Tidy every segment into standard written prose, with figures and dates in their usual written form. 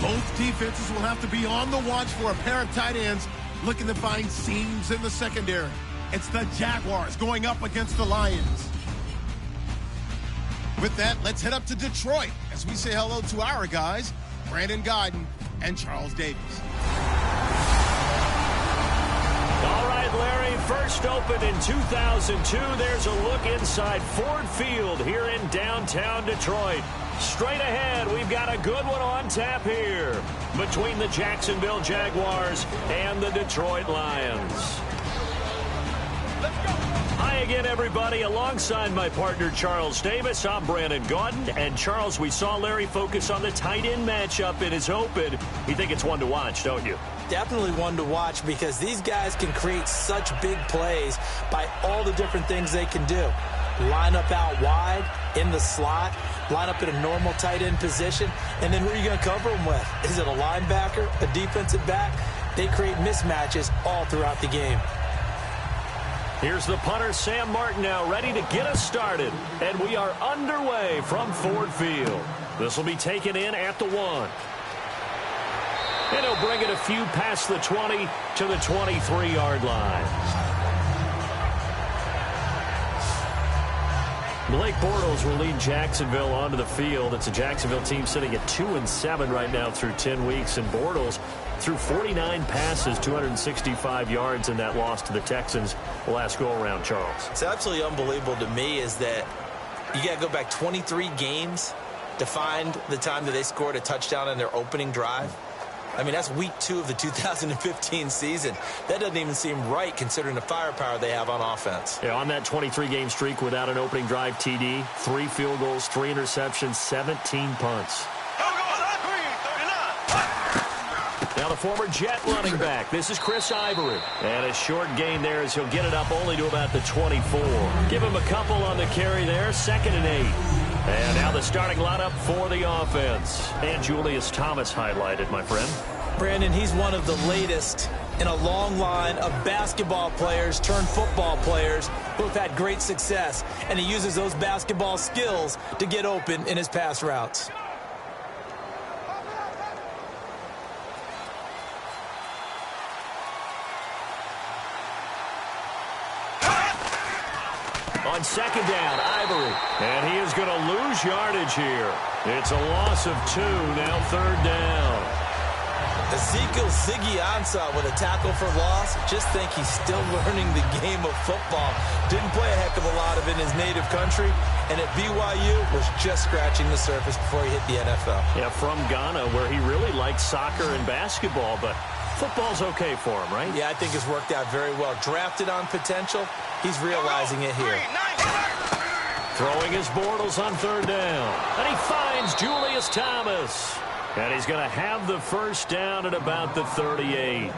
Both defenses will have to be on the watch for a pair of tight ends looking to find seams in the secondary. It's the Jaguars going up against the Lions. With that, let's head up to Detroit as we say hello to our guys, Brandon Gaudin and Charles Davis. All right, Larry, first opened in 2002. There's a look inside Ford Field here in downtown Detroit. Straight ahead, we've got a good one on tap here between the Jacksonville Jaguars and the Detroit Lions. Hi again, everybody. Alongside my partner, Charles Davis, I'm Brandon Gaudin. And, Charles, we saw Larry focus on the tight end matchup in his open. You think it's one to watch, don't you? Definitely one to watch because these guys can create such big plays by all the different things they can do. Line up out wide, in the slot, line up in a normal tight end position, and then who are you going to cover them with? Is it a linebacker, a defensive back? They create mismatches all throughout the game. Here's the punter, Sam Martin, now ready to get us started. And we are underway from Ford Field. This will be taken in at the 1. And he'll bring it a few past the 20 to the 23-yard line. Blake Bortles will lead Jacksonville onto the field. It's a Jacksonville team sitting at 2-7 right now through 10 weeks. And Bortles threw 49 passes, 265 yards in that loss to the Texans last go-around, Charles. It's absolutely unbelievable to me is that you got to go back 23 games to find the time that they scored a touchdown in their opening drive. I mean, that's week 2 of the 2015 season. That doesn't even seem right considering the firepower they have on offense. Yeah, on that 23-game streak without an opening drive TD, 3 field goals, 3 interceptions, 17 punts. Now the former Jet running back. This is Chris Ivory. And a short gain there as he'll get it up only to about the 24. Give him a couple on the carry there. 2nd and 8. And now the starting lineup for the offense. And Julius Thomas highlighted, my friend. Brandon, he's one of the latest in a long line of basketball players turned football players who have had great success. And he uses those basketball skills to get open in his pass routes. On 2nd down, Ivory. And he is going to lose yardage here. It's a loss of 2, now 3rd down. Ezekiel Ziggy-Ansah with a tackle for loss. Just think he's still learning the game of football. Didn't play a heck of a lot of it in his native country. And at BYU, was just scratching the surface before he hit the NFL. Yeah, from Ghana, where he really likes soccer and basketball, but football's okay for him, right? Yeah, I think it's worked out very well. Drafted on potential. He's realizing it here. Throwing his Bortles on 3rd down. And he finds Julius Thomas. And he's going to have the first down at about the 38.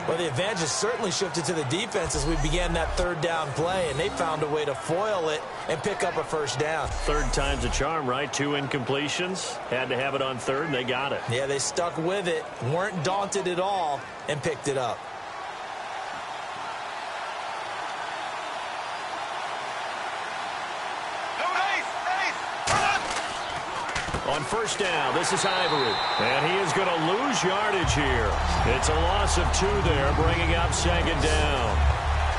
Well, the advantage has certainly shifted to the defense as we began that 3rd down play, and they found a way to foil it and pick up a first down. 3rd time's a charm, right? 2 incompletions. Had to have it on 3rd, and they got it. Yeah, they stuck with it, weren't daunted at all, and picked it up. On 1st down, this is Ivory. And he is going to lose yardage here. It's a loss of 2 there, bringing up 2nd down.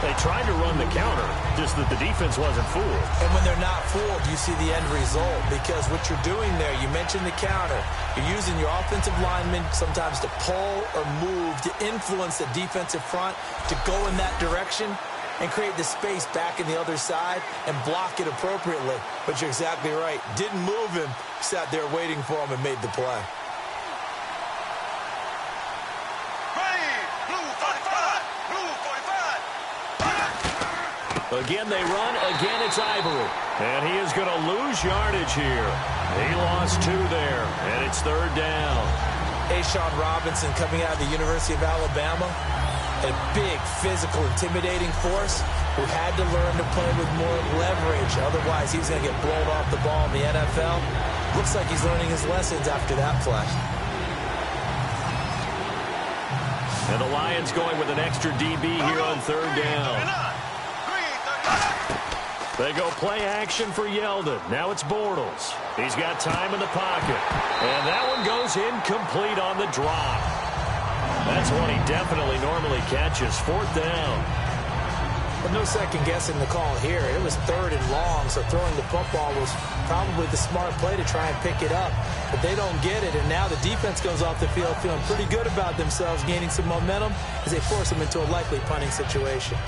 They tried to run the counter, just that the defense wasn't fooled. And when they're not fooled, you see the end result. Because what you're doing there, you mentioned the counter. You're using your offensive linemen sometimes to pull or move, to influence the defensive front, to go in that direction and create the space back in the other side and block it appropriately. But you're exactly right. Didn't move him. Sat there waiting for him and made the play. Again, they run. Again, it's Ivory. And he is going to lose yardage here. He lost 2 there, and it's 3rd down. A'Shawn Robinson coming out of the University of Alabama. A big, physical, intimidating force who had to learn to play with more leverage. Otherwise, he was going to get blown off the ball in the NFL. Looks like he's learning his lessons after that play. And the Lions going with an extra DB here on 3rd down. They go play action for Yeldon. Now it's Bortles. He's got time in the pocket. And that one goes incomplete on the drop. That's one he definitely normally catches. 4th down. But no second guessing the call here. It was 3rd and long, so throwing the football was probably the smart play to try and pick it up. But they don't get it, and now the defense goes off the field feeling pretty good about themselves, gaining some momentum as they force them into a likely punting situation.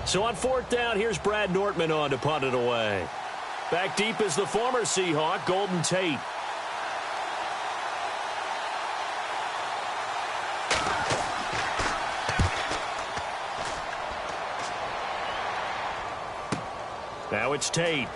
So on 4th down, here's Brad Nortman on to punt it away. Back deep is the former Seahawk, Golden Tate. Now it's Tate.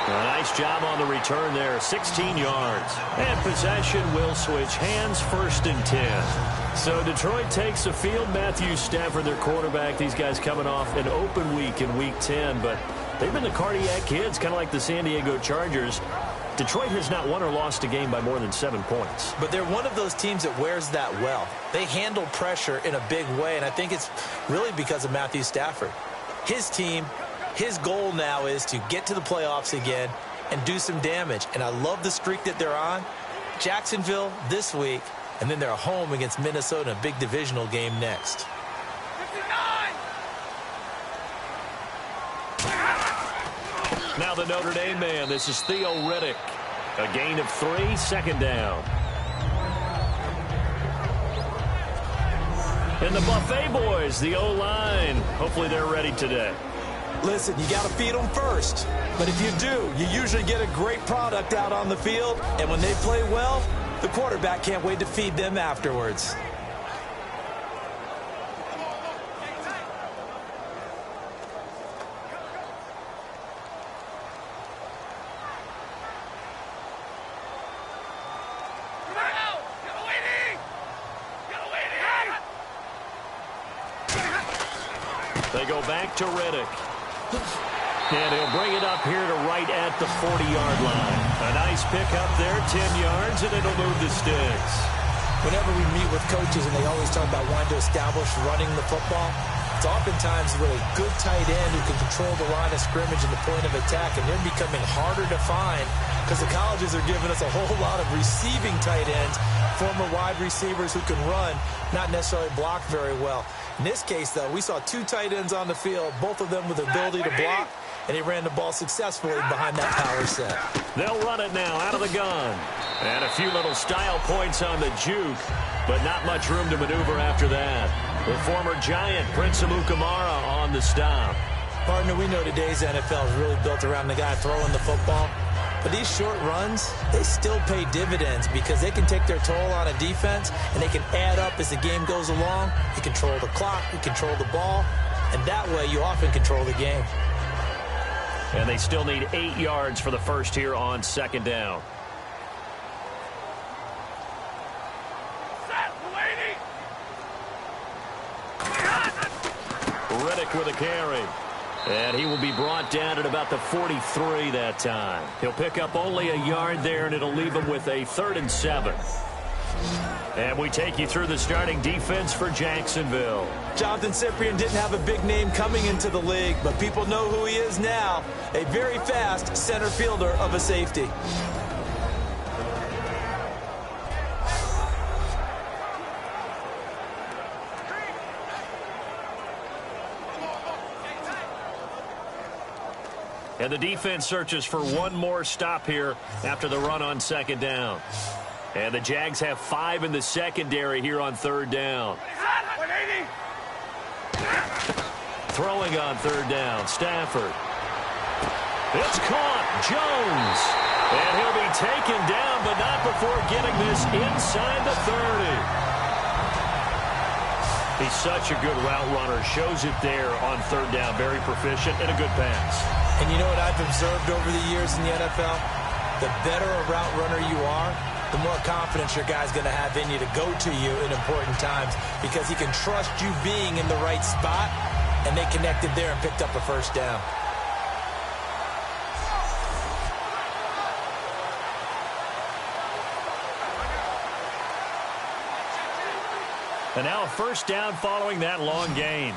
A nice job on the return there, 16 yards. And possession will switch hands, 1st and 10. So Detroit takes the field. Matthew Stafford, their quarterback. These guys coming off an open week in Week 10, but they've been the cardiac kids, kind of like the San Diego Chargers. Detroit has not won or lost a game by more than 7 points. But they're one of those teams that wears that well. They handle pressure in a big way, and I think it's really because of Matthew Stafford. His team, his goal now is to get to the playoffs again and do some damage. And I love the streak that they're on. Jacksonville this week, and then they're home against Minnesota, a big divisional game next. 59! Now the Notre Dame man, this is Theo Riddick. A gain of 3, 2nd down. And the Buffet boys, the O-line, hopefully they're ready today. Listen, you got to feed them first. But if you do, you usually get a great product out on the field. And when they play well, the quarterback can't wait to feed them afterwards. They go back to Riddick. And he'll bring it up here to right at the 40-yard line. A nice pick up there, 10 yards, and it'll move the sticks. Whenever we meet with coaches and they always talk about wanting to establish running the football, it's oftentimes with a good tight end who can control the line of scrimmage and the point of attack, and they're becoming harder to find because the colleges are giving us a whole lot of receiving tight ends, former wide receivers who can run, not necessarily block very well. In this case, though, we saw 2 tight ends on the field, both of them with the ability to block, and he ran the ball successfully behind that power set. They'll run it now out of the gun. And a few little style points on the juke, but not much room to maneuver after that. The former Giant, Prince Amukamara, on the stop. Partner, we know today's NFL is really built around the guy throwing the football. But these short runs, they still pay dividends because they can take their toll on a defense, and they can add up as the game goes along. You control the clock, you control the ball, and that way you often control the game. And they still need 8 yards for the first here on 2nd down. Riddick with a carry. And he will be brought down at about the 43 that time. He'll pick up only a yard there, and it'll leave him with a 3rd and 7. And we take you through the starting defense for Jacksonville. Jonathan Cyprien didn't have a big name coming into the league, but people know who he is now. A very fast center fielder of a safety. And the defense searches for one more stop here after the run on 2nd down. And the Jags have 5 in the secondary here on 3rd down. Throwing on 3rd down, Stafford. It's caught, Jones. And he'll be taken down, but not before getting this inside the 30. He's such a good route runner. Shows it there on 3rd down. Very proficient and a good pass. And you know what I've observed over the years in the NFL? The better a route runner you are, the more confidence your guy's going to have in you to go to you in important times because he can trust you being in the right spot, and they connected there and picked up a 1st down. And now a first down following that long gain.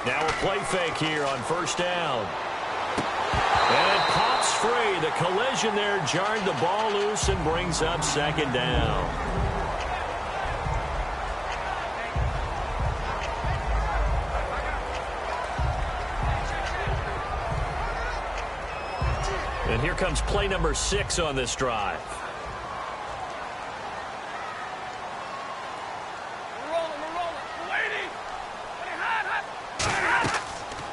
Now a play fake here on first down. And it pops free. The collision there jarred the ball loose and brings up second down. And here comes play number 6 on this drive.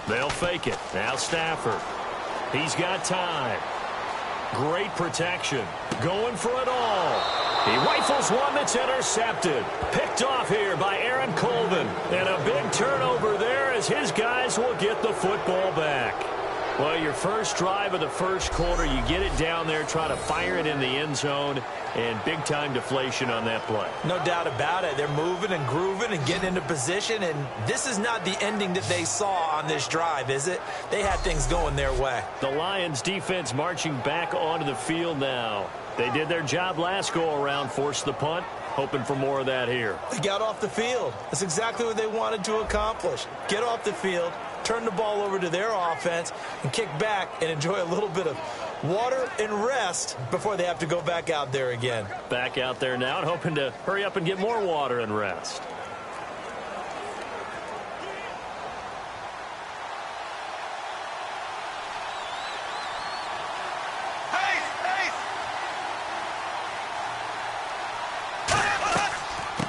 They'll fake it. Now Stafford. He's got time. Great protection. Going for it all. He rifles one that's intercepted. Picked off here by Aaron Colvin. And a big turnover there as his guys will get the football back. Well, your first drive of the first quarter, you get it down there, try to fire it in the end zone, and big-time deflation on that play. No doubt about it. They're moving and grooving and getting into position, and this is not the ending that they saw on this drive, is it? They had things going their way. The Lions defense marching back onto the field now. They did their job last go-around, forced the punt, hoping for more of that here. They got off the field. That's exactly what they wanted to accomplish. Get off the field, turn the ball over to their offense, and kick back and enjoy a little bit of water and rest before they have to go back out there again. Back out there now and hoping to hurry up and get more water and rest.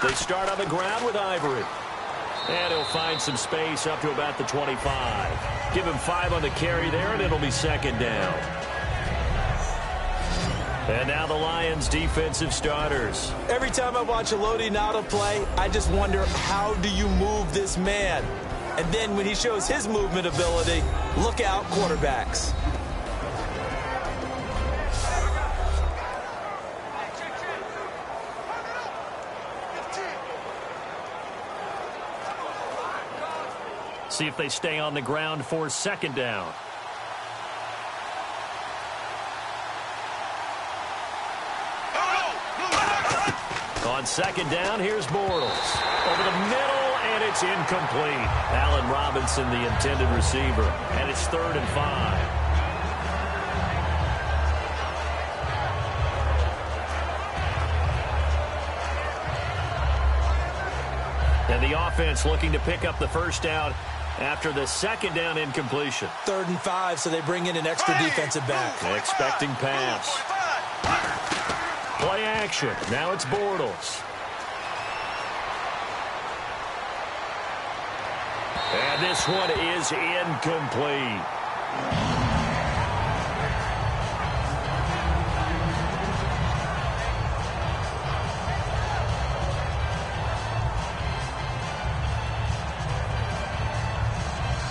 They start on the ground with Ivory. And he'll find some space up to about the 25. Give him 5 on the carry there, and it'll be second down. And now the Lions' defensive starters. Every time I watch a Lodi Nada play, I just wonder, how do you move this man? And then when he shows his movement ability, look out, quarterbacks. See if they stay on the ground for second down. On second down, here's Bortles. Over the middle, and it's incomplete. Allen Robinson, the intended receiver. And it's 3rd and 5. And the offense looking to pick up the first down after the second down incompletion. 3rd and 5, so they bring in an extra defensive back. Expecting pass. Play action. Now it's Bortles. And this one is incomplete.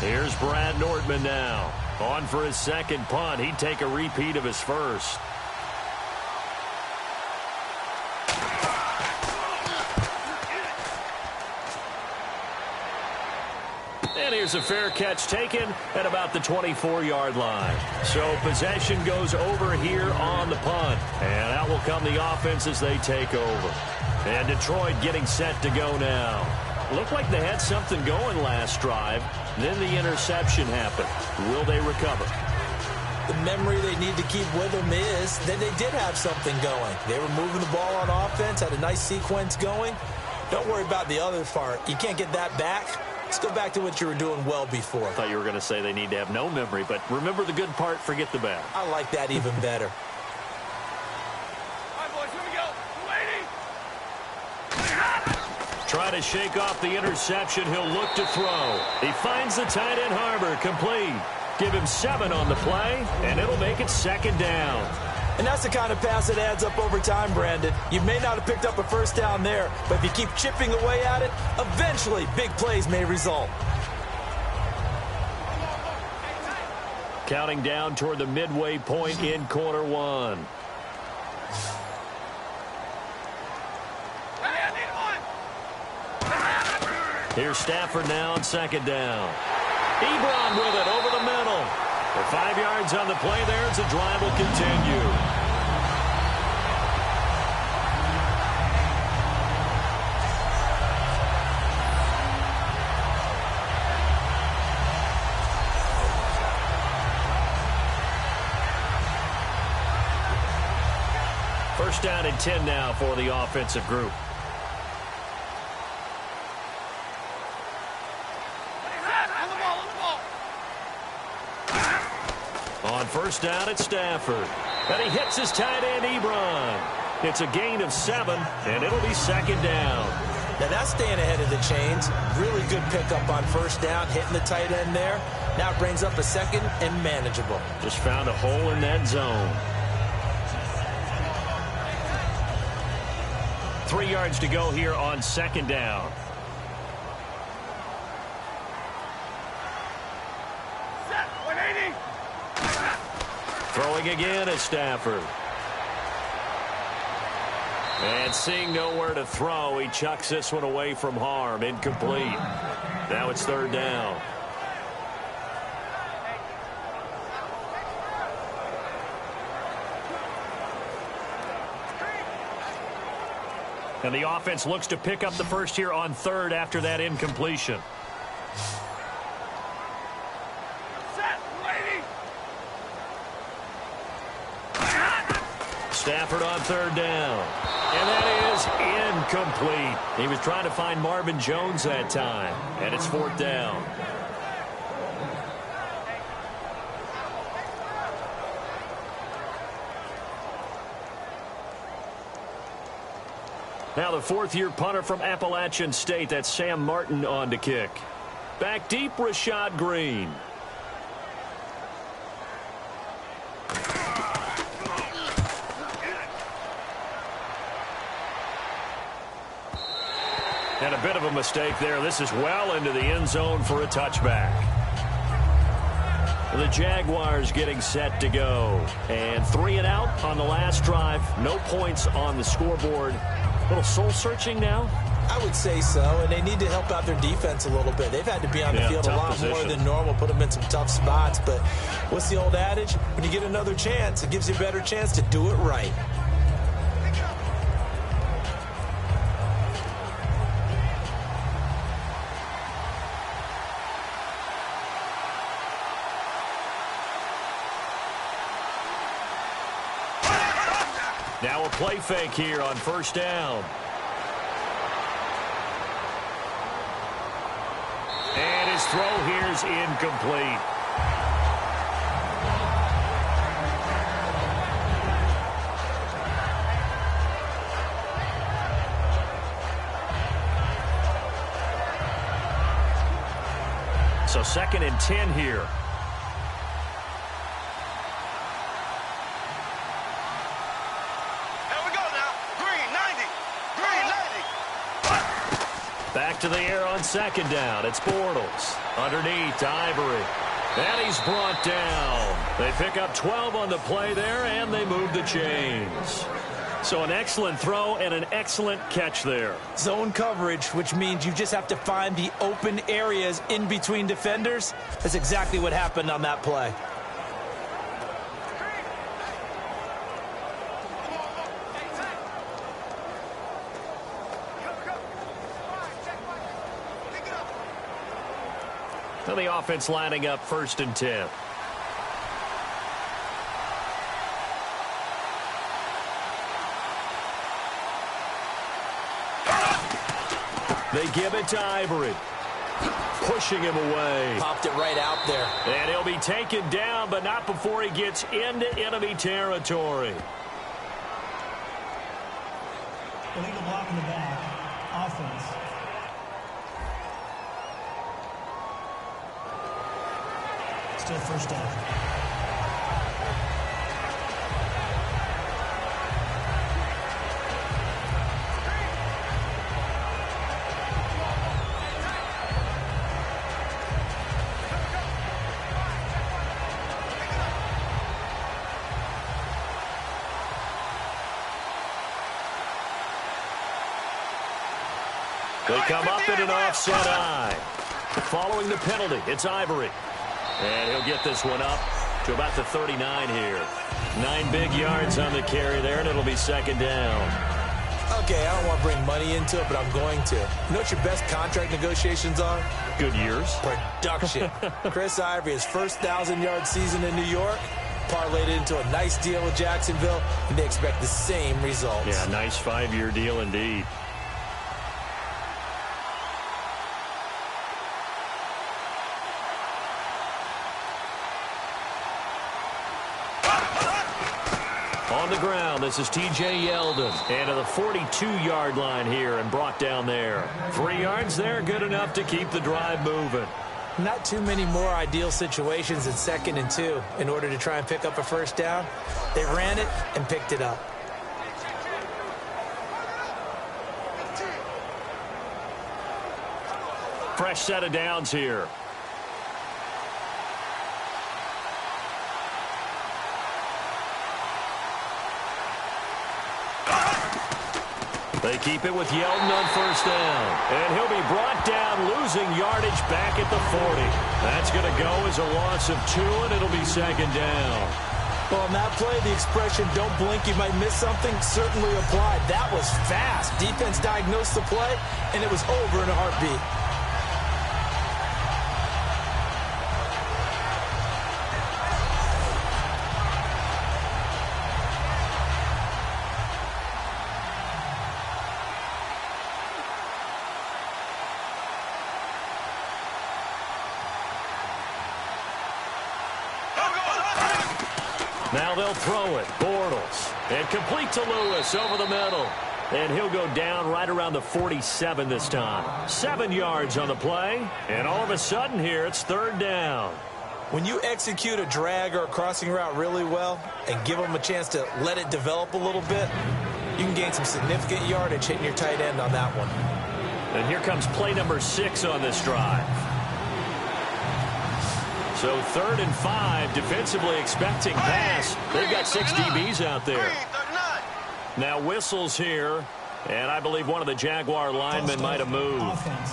Here's Brad Nordman now. On for his second punt. He'd take a repeat of his first. And here's a fair catch taken at about the 24-yard line. So possession goes over here on the punt. And out will come the offense as they take over. And Detroit getting set to go now. Looked like they had something going last drive. Then the interception happened. Will they recover? The memory they need to keep with them is that they did have something going. They were moving the ball on offense, had a nice sequence going. Don't worry about the other part. You can't get that back. Let's go back to what you were doing well before. I thought you were going to say they need to have no memory, but remember the good part, forget the bad. I like that even better. Try to shake off the interception. He'll look to throw. He finds the tight end Harbor, complete. Give him 7 on the play, and it'll make it second down. And that's the kind of pass that adds up over time, Brandon. You may not have picked up a first down there, but if you keep chipping away at it, eventually big plays may result. Counting down toward the midway point in quarter 1. Here's Stafford now on second down. Ebron with it over the middle. For 5 yards on the play there, the drive will continue. First down and 10 now for the offensive group. On first down, it's Stafford. And he hits his tight end, Ebron. It's a gain of 7, and it'll be second down. Now that's staying ahead of the chains. Really good pickup on first down, hitting the tight end there. Now it brings up a second and manageable. Just found a hole in that zone. 3 yards to go here on second down. Throwing again is Stafford. And seeing nowhere to throw, he chucks this one away from harm. Incomplete. Now it's third down. And the offense looks to pick up the first here on third after that incompletion. Stafford on third down. And that is incomplete. He was trying to find Marvin Jones that time. And it's fourth down. Now the fourth-year punter from Appalachian State, that's Sam Martin on to kick. Back deep, Rashad Green. And a bit of a mistake there. This is well into the end zone for a touchback. The Jaguars getting set to go. And 3 and out on the last drive. No points on the scoreboard. A little soul-searching now? I would say so, and they need to help out their defense a little bit. They've had to be on the field a lot more than normal, put them in some tough spots. But what's the old adage? When you get another chance, it gives you a better chance to do it right. Now a play fake here on first down. And his throw here is incomplete. So second and 10 here. Back to the air on second down. It's Bortles. Underneath to Ivory. And he's brought down. They pick up 12 on the play there, and they move the chains. So an excellent throw and an excellent catch there. Zone coverage, which means you just have to find the open areas in between defenders. That's exactly what happened on that play. And the offense lining up first and 10. They give it to Ivory. Pushing him away. Popped it right out there. And he'll be taken down, but not before he gets into enemy territory. Illegal block in the back. Offense. Still first down. They come up in an offset eye. Following the penalty, it's Ivory. And he'll get this one up to about the 39 here. 9 big yards on the carry there, and it'll be second down. Okay, I don't want to bring money into it, but I'm going to. You know what your best contract negotiations are? Good years. Production. Chris Ivory, his first 1,000-yard season in New York, parlayed it into a nice deal with Jacksonville, and they expect the same results. Yeah, nice 5-year deal indeed. On the ground, this is T.J. Yeldon. And to the 42-yard line here and brought down there. 3 yards there, good enough to keep the drive moving. Not too many more ideal situations in 2nd and 2 in order to try and pick up a first down. They ran it and picked it up. Fresh set of downs here. They keep it with Yeldon on first down. And he'll be brought down, losing yardage back at the 40. That's going to go as a loss of 2, and it'll be second down. Well, on that play, the expression, don't blink, you might miss something, certainly applied. That was fast. Defense diagnosed the play, and it was over in a heartbeat. Now they'll throw it. Bortles. And complete to Lewis over the middle. And he'll go down right around the 47 this time. 7 yards on the play. And all of a sudden here, it's third down. When you execute a drag or a crossing route really well and give them a chance to let it develop a little bit, you can gain some significant yardage hitting your tight end on that one. And here comes play number 6 on this drive. So 3rd and 5, defensively expecting pass. They've got 6 DBs out there. Now whistles here, and I believe one of the Jaguar linemen might have moved. Offense.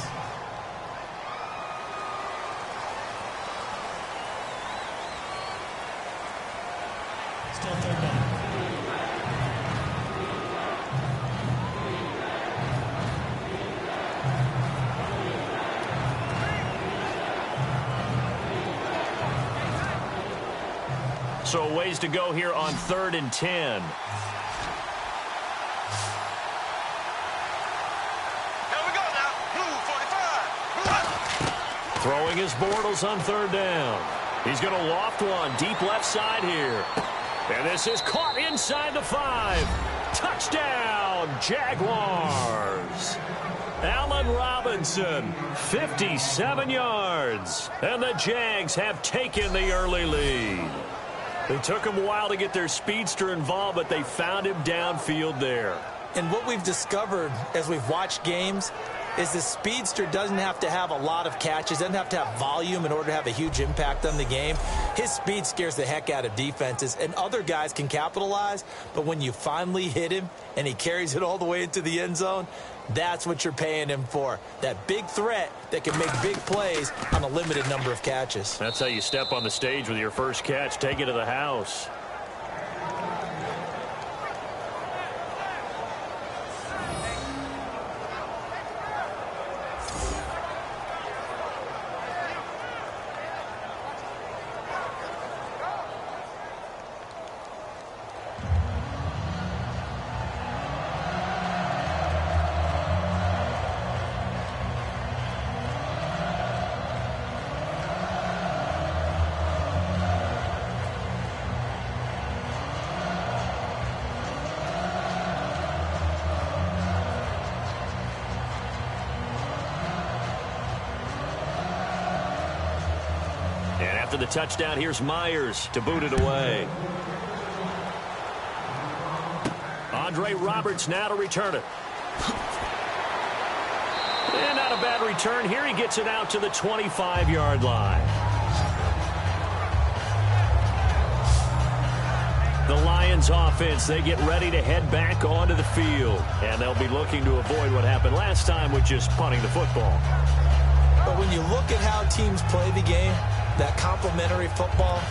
Still third down. So a ways to go here on 3rd and 10. Throwing his Bortles on 3rd down. He's going to loft one deep left side here. And this is caught inside the 5. Touchdown, Jaguars. Allen Robinson, 57 yards. And the Jags have taken the early lead. It took them a while to get their speedster involved, but they found him downfield there. And what we've discovered as we've watched games is the speedster doesn't have to have a lot of catches, doesn't have to have volume in order to have a huge impact on the game. His speed scares the heck out of defenses, and other guys can capitalize, but when you finally hit him and he carries it all the way into the end zone, that's what you're paying him for. That big threat that can make big plays on a limited number of catches. That's how you step on the stage with your first catch. Take it to the house. And after the touchdown, here's Myers to boot it away. Andre Roberts now to return it. And not a bad return here. He gets it out to the 25-yard line. The Lions offense, they get ready to head back onto the field. And they'll be looking to avoid what happened last time with just punting the football. But when you look at how teams play the game, that complementary football,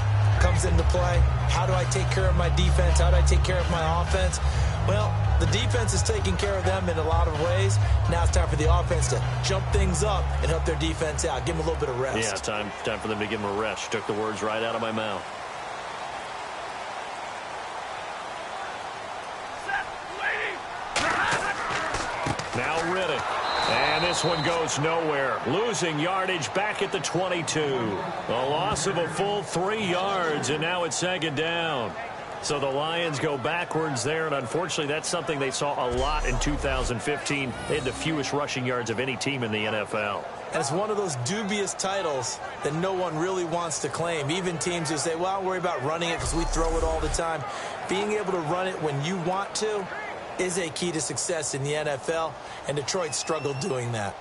comes into play. How do I take care of my defense? How do I take care of my offense? Well, the defense is taking care of them in a lot of ways. Now it's time for the offense to jump things up and help their defense out. Give them a little bit of rest. Yeah, time for them to give them a rest. You took the words right out of my mouth. Now Riddick. And this one goes nowhere. Losing yardage back at the 22. A loss of a full 3 yards, and now it's second down. So the Lions go backwards there, and unfortunately that's something they saw a lot in 2015. They had the fewest rushing yards of any team in the NFL. And it's one of those dubious titles that no one really wants to claim. Even teams who say, well, don't worry about running it because we throw it all the time. Being able to run it when you want to is a key to success in the NFL, and Detroit struggled doing that.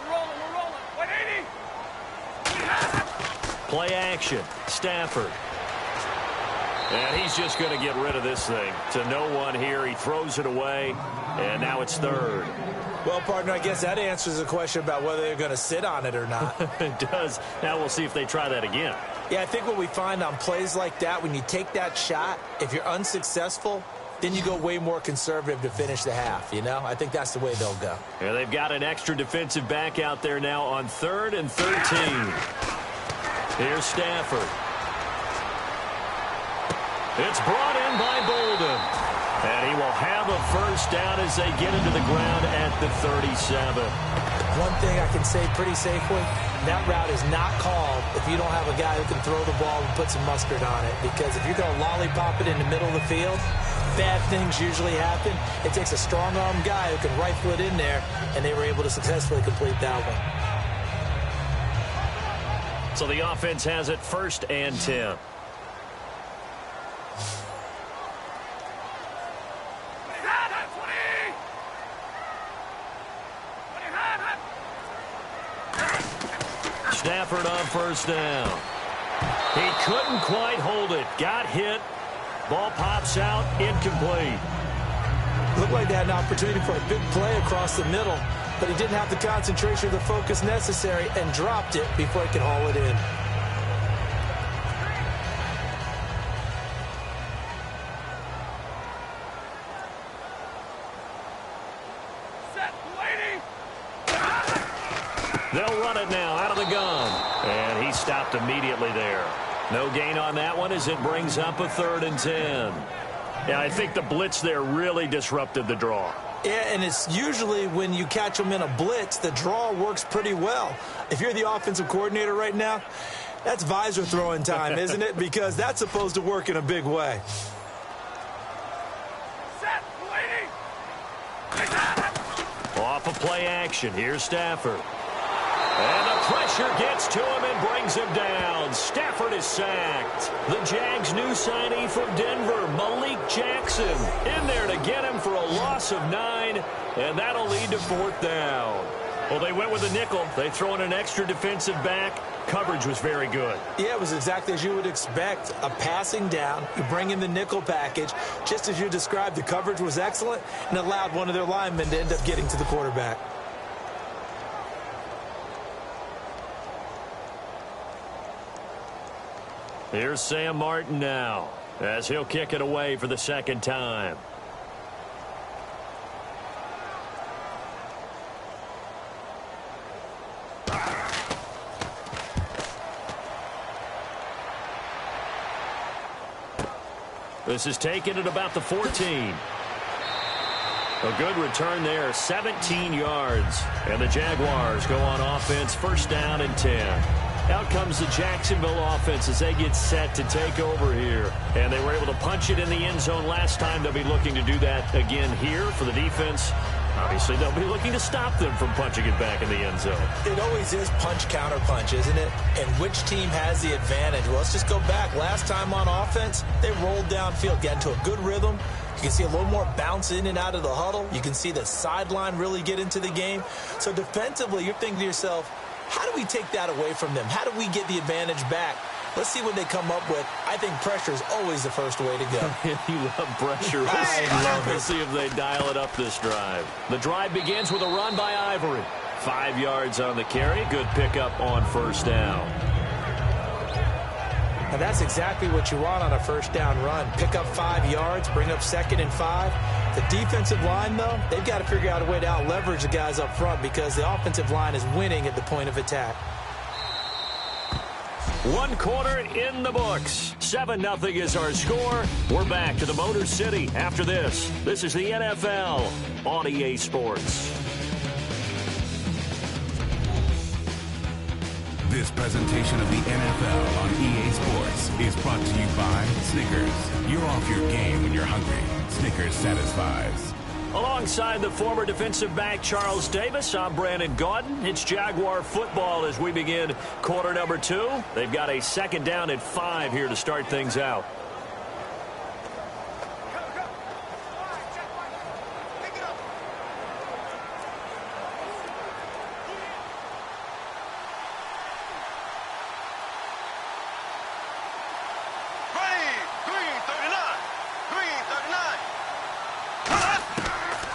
We're rolling. 180. Play action. Stafford. And he's just going to get rid of this thing. To no one here. He throws it away, and now it's third. Well, partner, I guess that answers the question about whether they're going to sit on it or not. It does. Now we'll see if they try that again. Yeah, I think what we find on plays like that, when you take that shot, if you're unsuccessful, then you go way more conservative to finish the half, you know? I think that's the way they'll go. Yeah, they've got an extra defensive back out there now on 3rd and 13. Here's Stafford. It's brought in by Bolden. And he will have a first down as they get into the ground at the 37. One thing I can say pretty safely, that route is not called if you don't have a guy who can throw the ball and put some mustard on it. Because if you're going to lollipop it in the middle of the field, bad things usually happen. It takes a strong-arm guy who can rifle it in there, and they were able to successfully complete that one. So the offense has it 1st and 10. Stafford on first down. He couldn't quite hold it. Got hit. Ball pops out. Incomplete. Looked like they had an opportunity for a big play across the middle, but he didn't have the concentration or the focus necessary and dropped it before he could haul it in. They'll run it now out of the gun. And he stopped immediately there. No gain on that one as it brings up a 3rd and 10. Yeah, I think the blitz there really disrupted the draw. Yeah, and it's usually when you catch them in a blitz, the draw works pretty well. If you're the offensive coordinator right now, that's visor throwing time, isn't it? Because that's supposed to work in a big way. Off of play action. Here's Stafford. And the pressure gets to him and brings him down. Stafford is sacked. The Jags' new signee from Denver, Malik Jackson, in there to get him for a loss of 9, and that'll lead to 4th down. Well, they went with a nickel. They throw in an extra defensive back. Coverage was very good. Yeah, it was exactly as you would expect. A passing down. You bring in the nickel package. Just as you described, the coverage was excellent and allowed one of their linemen to end up getting to the quarterback. Here's Sam Martin now as he'll kick it away for the 2nd time. This is taken at about the 14. A good return there, 17 yards. And the Jaguars go on offense, 1st down and 10. Out comes the Jacksonville offense as they get set to take over here. And they were able to punch it in the end zone last time. They'll be looking to do that again here for the defense. Obviously, they'll be looking to stop them from punching it back in the end zone. It always is punch-counter-punch, isn't it? And which team has the advantage? Well, let's just go back. Last time on offense, they rolled downfield, got into a good rhythm. You can see a little more bounce in and out of the huddle. You can see the sideline really get into the game. So defensively, you're thinking to yourself, how do we take that away from them? How do we get the advantage back? Let's see what they come up with. I think pressure is always the first way to go. You love pressure. I love it. We'll see if they dial it up this drive. The drive begins with a run by Ivory. 5 yards on the carry. Good pickup on 1st down. And that's exactly what you want on a first down run. Pick up 5 yards, bring up 2nd and 5. The defensive line, though, they've got to figure out a way to out-leverage the guys up front because the offensive line is winning at the point of attack. 1 quarter in the books. 7-0 is our score. We're back to the Motor City after this. This is the NFL on EA Sports. This presentation of the NFL on EA Sports is brought to you by Snickers. You're off your game when you're hungry. Snickers satisfies. Alongside the former defensive back Charles Davis, I'm Brandon Gaudin. It's Jaguar football as we begin quarter number 2. They've got a 2nd down at 5 here to start things out.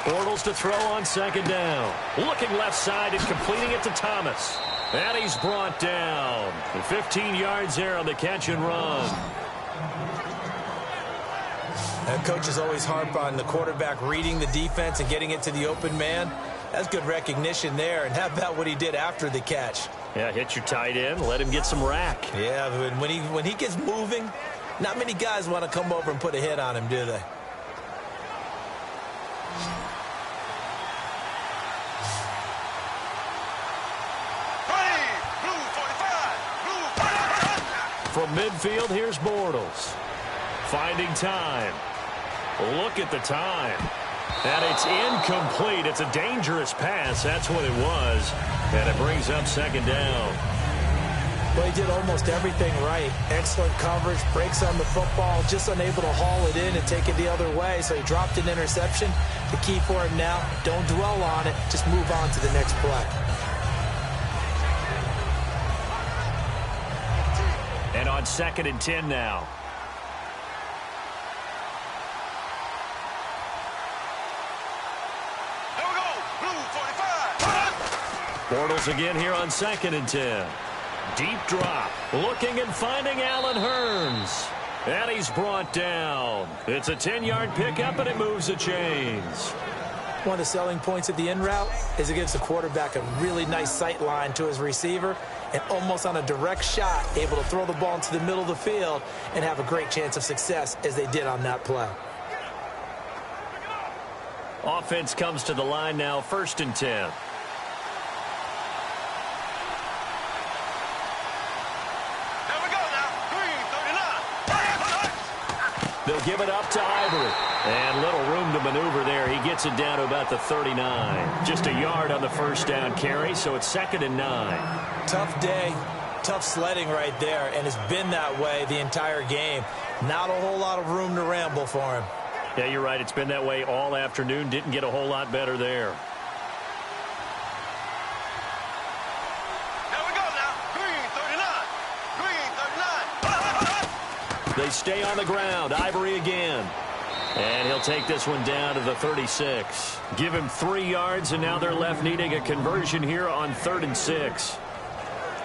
Bortles to throw on 2nd down. Looking left side and completing it to Thomas. And he's brought down. 15 yards there on the catch and run. And coaches always harp on the quarterback reading the defense and getting it to the open man. That's good recognition there. And how about what he did after the catch? Yeah, hit your tight end. Let him get some rack. Yeah, when he gets moving, not many guys want to come over and put a hit on him, do they? From midfield, here's Bortles. Finding time. Look at the time. And it's incomplete. It's a dangerous pass. That's what it was. And it brings up 2nd down. Well, he did almost everything right. Excellent coverage, breaks on the football, just unable to haul it in and take it the other way. So he dropped an interception. The key for him now, don't dwell on it. Just move on to the next play. And on 2nd and 10 now. There we go. Blue 45. Bortles again here on 2nd and 10. Deep drop. Looking and finding Allen Hurns. And he's brought down. It's a 10-yard pickup, and it moves the chains. One of the selling points of the in route is it gives the quarterback a really nice sight line to his receiver and almost on a direct shot able to throw the ball into the middle of the field and have a great chance of success as they did on that play. Offense comes to the line now, 1st and 10. There we go now. Green 39. They'll give it up to Ivory. And little room to maneuver there. He gets it down to about the 39. Just a yard on the first down carry, so it's 2nd and 9. Tough day, tough sledding right there, and it's been that way the entire game. Not a whole lot of room to ramble for him. Yeah, you're right. It's been that way all afternoon. Didn't get a whole lot better there. There we go now. Green 39. Green 39. They stay on the ground. Ivory again. And he'll take this one down to the 36. Give him 3 yards, and now they're left needing a conversion here on 3rd and 6.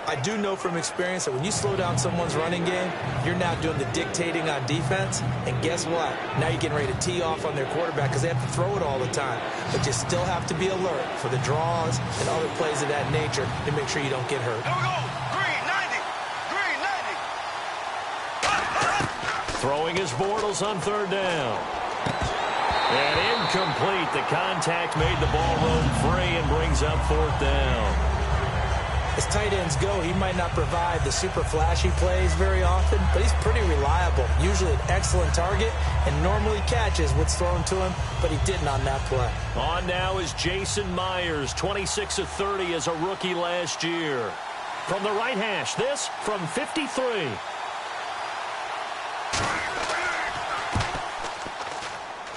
I do know from experience that when you slow down someone's running game, you're now doing the dictating on defense. And guess what? Now you're getting ready to tee off on their quarterback because they have to throw it all the time. But you still have to be alert for the draws and other plays of that nature to make sure you don't get hurt. There we go. Green 90. Green 90. Throwing his Bortles on 3rd down. And incomplete. The contact made the ball roam free and brings up 4th down. As tight ends go, he might not provide the super flashy plays very often, but he's pretty reliable. Usually an excellent target and normally catches what's thrown to him, but he didn't on that play. On now is Jason Myers, 26 of 30 as a rookie last year. From the right hash, this from 53.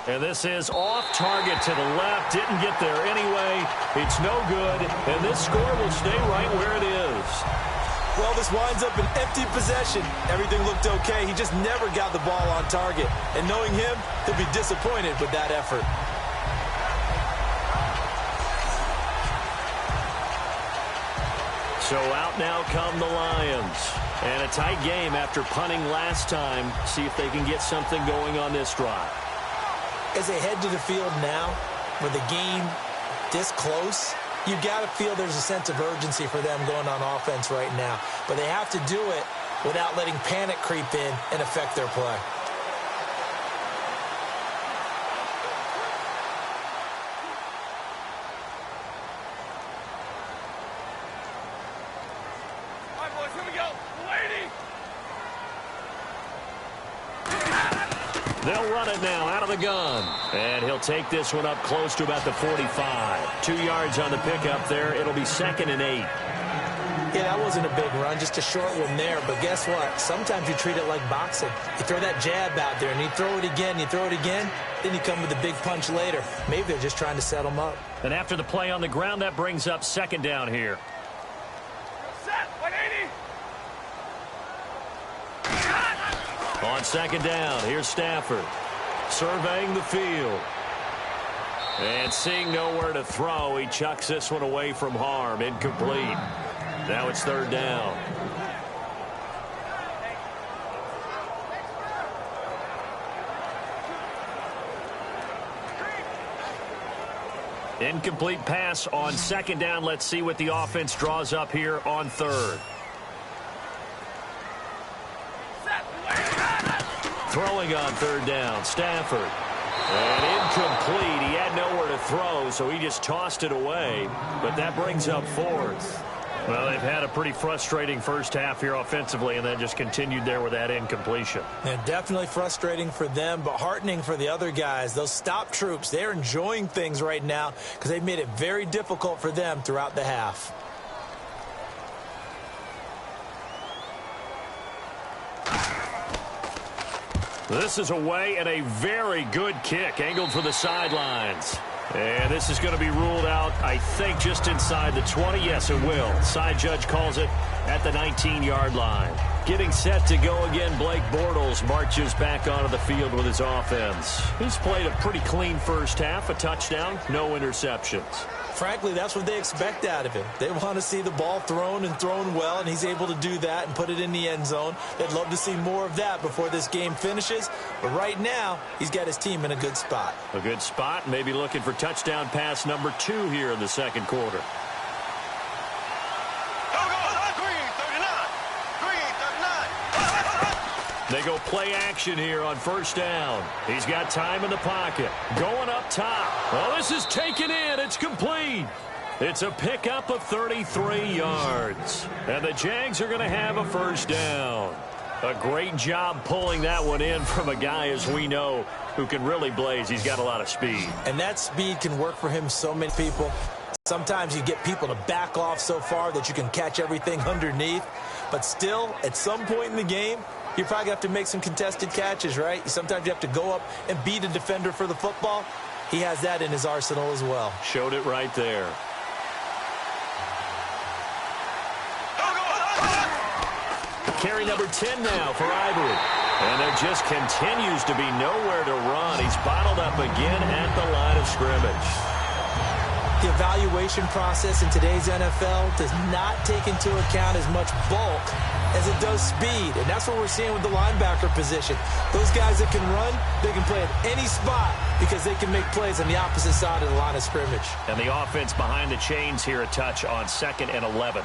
And this is off target to the left. Didn't get there anyway. It's no good. And this score will stay right where it is. Well, this winds up an empty possession. Everything looked okay. He just never got the ball on target. And knowing him, he'll be disappointed with that effort. So out now come the Lions. And a tight game after punting last time. See if they can get something going on this drive. As they head to the field now, with the game this close, you've got to feel there's a sense of urgency for them going on offense right now. But they have to do it without letting panic creep in and affect their play. They'll run it now out of the gun. And he'll take this one up close to about the 45. 2 yards on the pickup there. It'll be 2nd and 8. Yeah, that wasn't a big run, just a short one there. But guess what? Sometimes you treat it like boxing. You throw that jab out there, and you throw it again, then you come with a big punch later. Maybe they're just trying to set them up. And after the play on the ground, that brings up 2nd down here. Set, 180. On 2nd down, here's Stafford surveying the field. And seeing nowhere to throw, he chucks this one away from harm. Incomplete. Now it's 3rd down. Incomplete pass on 2nd down. Let's see what the offense draws up here on 3rd. Throwing on 3rd down, Stafford. And incomplete. He had nowhere to throw, so he just tossed it away. But that brings up 4th. Well, they've had a pretty frustrating first half here offensively, and then just continued there with that incompletion. Yeah, definitely frustrating for them, but heartening for the other guys. Those stop troops, they're enjoying things right now because they've made it very difficult for them throughout the half. This is away and a very good kick, angled for the sidelines. And this is going to be ruled out, I think, just inside the 20. Yes, it will. Side judge calls it at the 19-yard line. Getting set to go again, Blake Bortles marches back onto the field with his offense. He's played a pretty clean first half, a touchdown, no interceptions. Frankly, that's what they expect out of him. They want to see the ball thrown and thrown well, and he's able to do that and put it in the end zone. They'd love to see more of that before this game finishes. But right now, he's got his team in a good spot. A good spot, maybe looking for touchdown pass number 2 here in the second quarter. They go play action here on 1st down. He's got time in the pocket. Going up top. Oh, this is taken in. It's complete. It's a pickup of 33 yards. And the Jags are going to have a 1st down. A great job pulling that one in from a guy, as we know, who can really blaze. He's got a lot of speed. And that speed can work for him so many people. Sometimes you get people to back off so far that you can catch everything underneath. But still, at some point in the game, you probably have to make some contested catches, right? Sometimes you have to go up and beat a defender for the football. He has that in his arsenal as well. Showed it right there. Carry number 10 now for Ivory. And there just continues to be nowhere to run. He's bottled up again at the line of scrimmage. The evaluation process in today's NFL does not take into account as much bulk as it does speed. And that's what we're seeing with the linebacker position. Those guys that can run, they can play at any spot because they can make plays on the opposite side of the line of scrimmage. And the offense behind the chains here a touch on 2nd and 11.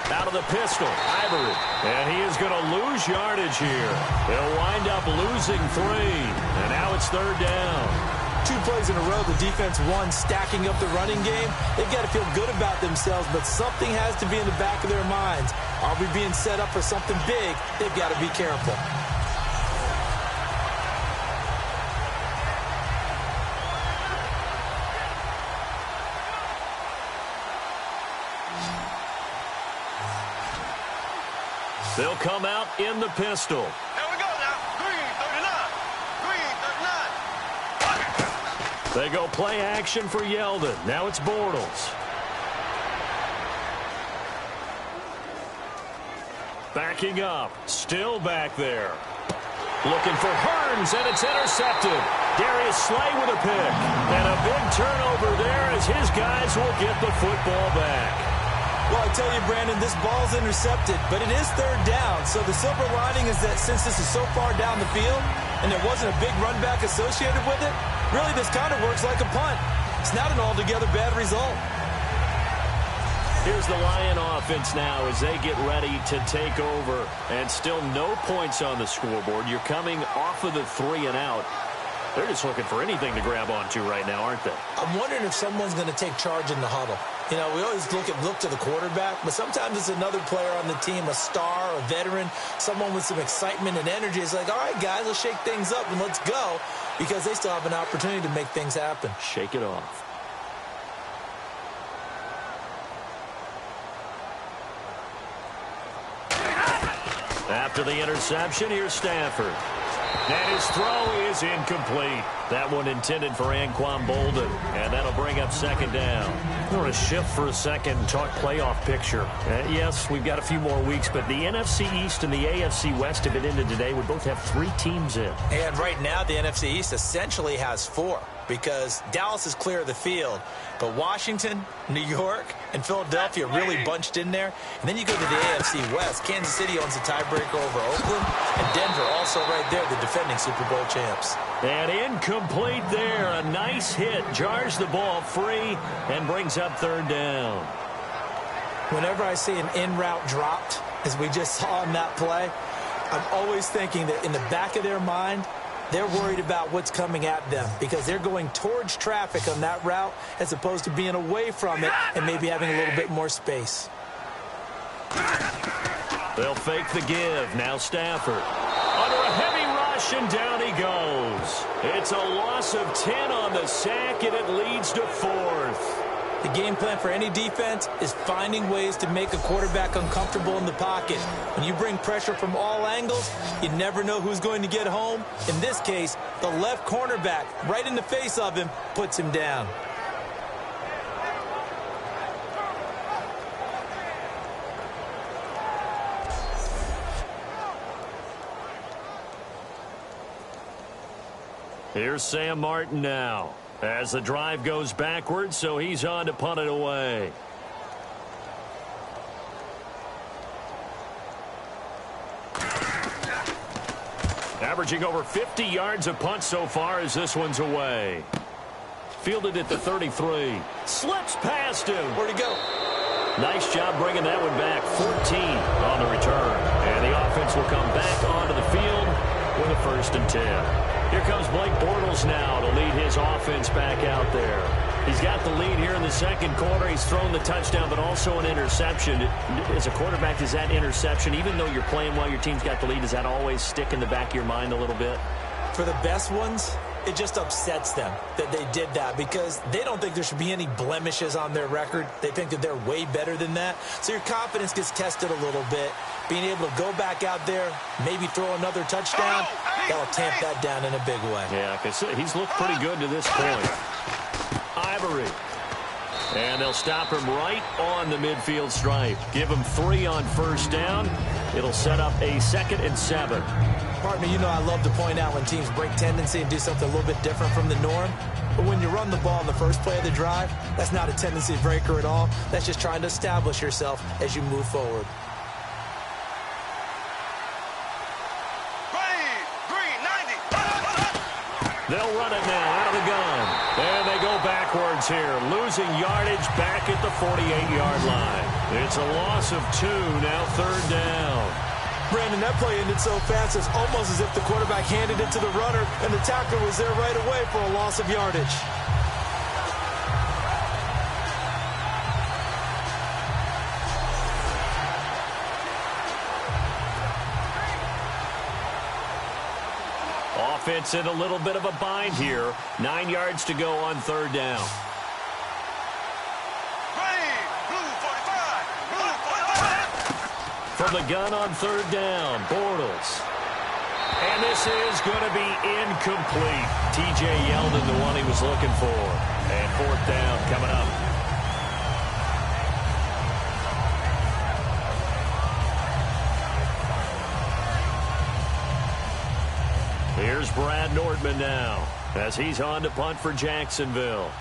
Out of the pistol, Ivory. And he is going to lose yardage here. They'll wind up losing 3. And now it's 3rd down. 2 plays in a row, the defense won, stacking up the running game. They've got to feel good about themselves, but something has to be in the back of their minds. Are we being set up for something big? They've got to be careful. They'll come out in the pistol. There we go now. Green 39. They go play action for Yeldon. Now it's Bortles. Backing up. Still back there. Looking for Hearns, and it's intercepted. Darius Slay with a pick. And a big turnover there as his guys will get the football back. Well, I tell you, Brandon, this ball's intercepted, but it is third down. So the silver lining is that since this is so far down the field and there wasn't a big run back associated with it, really this kind of works like a punt. It's not an altogether bad result. Here's the Lion offense now as they get ready to take over. And still no points on the scoreboard. You're coming off of the 3 and out. They're just looking for anything to grab onto right now, aren't they? I'm wondering if someone's going to take charge in the huddle. You know, we always look to the quarterback, but sometimes it's another player on the team, a star, a veteran, someone with some excitement and energy. It's like, all right, guys, let's shake things up and let's go, because they still have an opportunity to make things happen. Shake it off. After the interception, here's Stafford. And his throw is incomplete. That one intended for Anquan Boldin. And that'll bring up second down. I want to shift for a second and talk playoff picture. Yes, we've got a few more weeks, but the NFC East and the AFC West have been into today. We both have 3 teams in. And right now, the NFC East essentially has 4, because Dallas is clear of the field. But Washington, New York, and Philadelphia really bunched in there. And then you go to the AFC West. Kansas City owns a tiebreaker over Oakland. And Denver also right there, the defending Super Bowl champs. And incomplete there. A nice hit. Jars the ball free and brings up third down. Whenever I see an in-route dropped, as we just saw in that play, I'm always thinking that in the back of their mind, they're worried about what's coming at them, because they're going towards traffic on that route as opposed to being away from it and maybe having a little bit more space. They'll fake the give. Now Stafford. Under a heavy rush, and down he goes. It's a loss of 10 on the sack, and it leads to 4th. The game plan for any defense is finding ways to make a quarterback uncomfortable in the pocket. When you bring pressure from all angles, you never know who's going to get home. In this case, the left cornerback, right in the face of him, puts him down. Here's Sam Martin now, as the drive goes backwards, so he's on to punt it away. Averaging over 50 yards a punt so far as this one's away. Fielded at the 33. Slips past him. Where'd he go? Nice job bringing that one back. 14 on the return. And the offense will come back onto the field with a 1st and 10. Here comes Blake Bortles now to lead his offense back out there. He's got the lead here in the second quarter. He's thrown the touchdown, but also an interception. As a quarterback, does that interception, even though you're playing while your team's got the lead, does that always stick in the back of your mind a little bit? For the best ones, it just upsets them that they did that, because they don't think there should be any blemishes on their record. They think that they're way better than that. So your confidence gets tested a little bit. Being able to go back out there, maybe throw another touchdown, that'll tamp that down in a big way. Yeah, because he's looked pretty good to this point. Ivory. And they'll stop him right on the midfield stripe. Give him 3 on 1st down. It'll set up a 2nd and 7. Partner, you know I love to point out when teams break tendency and do something a little bit different from the norm. But when you run the ball in the first play of the drive, that's not a tendency breaker at all. That's just trying to establish yourself as you move forward. They'll run it now out of the gun. And they go backwards here, losing yardage back at the 48-yard line. It's a loss of 2, now 3rd down. Brandon, that play ended so fast, it's almost as if the quarterback handed it to the runner, and the tackler was there right away for a loss of yardage. Offense in a little bit of a bind here. 9 yards to go on 3rd down. From the gun on 3rd down, Bortles. And this is going to be incomplete. T.J. Yeldon, the one he was looking for. And 4th down coming up. Here's Brad Nordman now as he's on to punt for Jacksonville.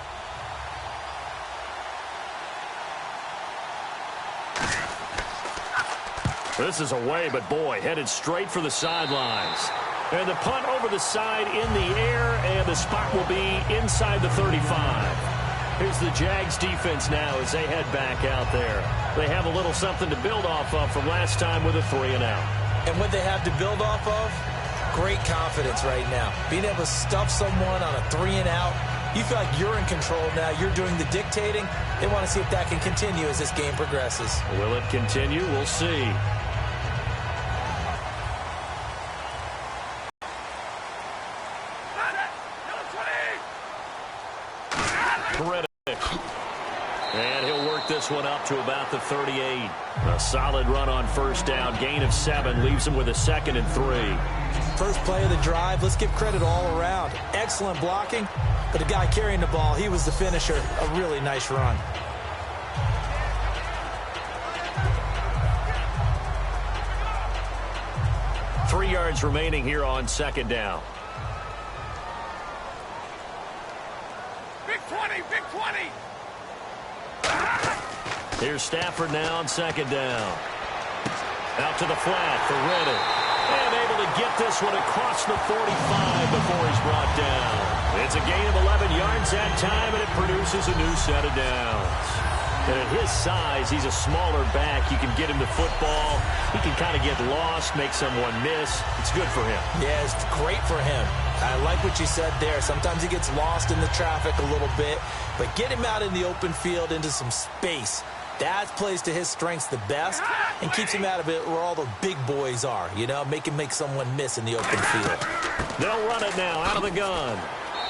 This is away, but boy, headed straight for the sidelines. And the punt over the side in the air, and the spot will be inside the 35. Here's the Jags defense now as they head back out there. They have a little something to build off of from last time with a 3-and-out. And what they have to build off of? Great confidence right now. Being able to stuff someone on a 3-and-out. You feel like you're in control now. You're doing the dictating. They want to see if that can continue as this game progresses. Will it continue? We'll see. And he'll work this one up to about the 38. A solid run on first down. Gain of 7 leaves him with a 2nd and 3. First play of the drive. Let's give credit all around. Excellent blocking. But the guy carrying the ball, he was the finisher. A really nice run. Three yards remaining here on 2nd down. Big 20, big 20. Here's Stafford now on 2nd down. Out to the flat for Reddick. And able to get this one across the 45 before he's brought down. It's a gain of 11 yards that time, and it produces a new set of downs. And at his size, he's a smaller back. You can get him the football. He can kind of get lost, make someone miss. It's good for him. Yeah, it's great for him. I like what you said there. Sometimes he gets lost in the traffic a little bit, but get him out in the open field into some space. That plays to his strengths the best and keeps him out of it where all the big boys are, you know, make him make someone miss in the open field. They'll run it now out of the gun.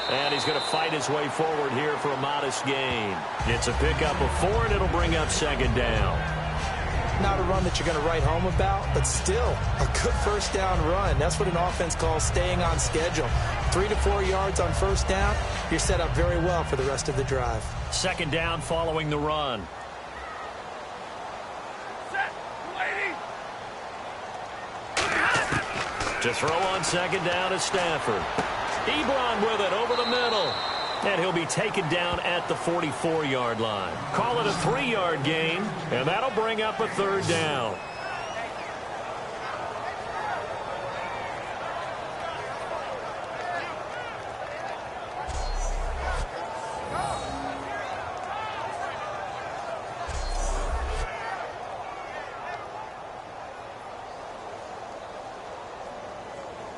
And he's going to fight his way forward here for a modest gain. It's a pickup of 4, and it'll bring up 2nd down. Not a run that you're going to write home about, but still a good first down run. That's what an offense calls staying on schedule. 3 to 4 yards on first down, you're set up very well for the rest of the drive. 2nd down following the run. Set, lady. To throw on 2nd down is Stafford. Ebron with it over the middle. And he'll be taken down at the 44-yard line. Call it a 3-yard gain, and that'll bring up a 3rd down.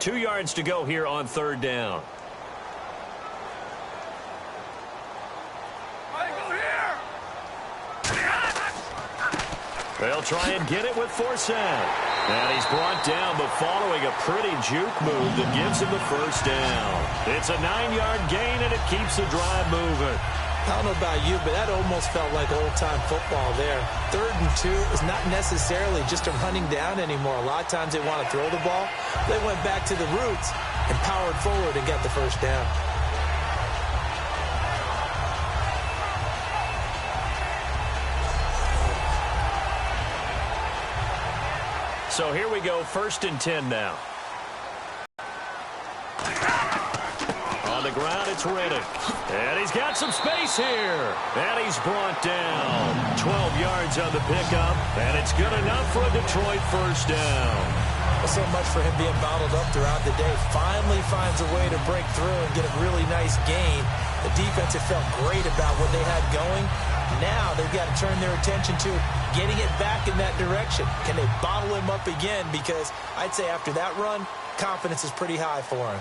Two yards to go here on 3rd down. They'll try and get it with Forsett. And he's brought down, but following a pretty juke move that gives him the first down. It's a 9-yard gain, and it keeps the drive moving. I don't know about you, but that almost felt like old-time football there. 3rd and 2 is not necessarily just a running down anymore. A lot of times they want to throw the ball. They went back to the roots and powered forward and got the first down. So here we go, 1st and 10 now. On the ground, it's Reddick. And he's got some space here. And he's brought down. 12 yards on the pickup. And it's good enough for a Detroit first down. Well, so much for him being bottled up throughout the day. Finally finds a way to break through and get a really nice gain. The defense had felt great about what they had going. Now they've got to turn their attention to getting it back in that direction. Can they bottle him up again? Because I'd say after that run, confidence is pretty high for him.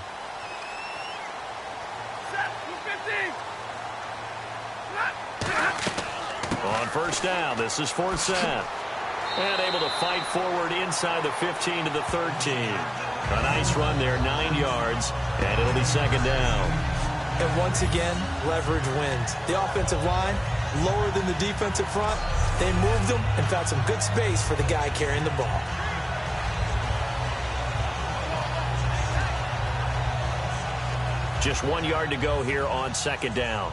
On first down, this is Forsett. And able to fight forward inside the 15 to the 13. A nice run there, 9 yards, and it'll be 2nd down. And once again, leverage wins. The offensive line, lower than the defensive front. They moved them and found some good space for the guy carrying the ball. Just 1 yard to go here on 2nd down.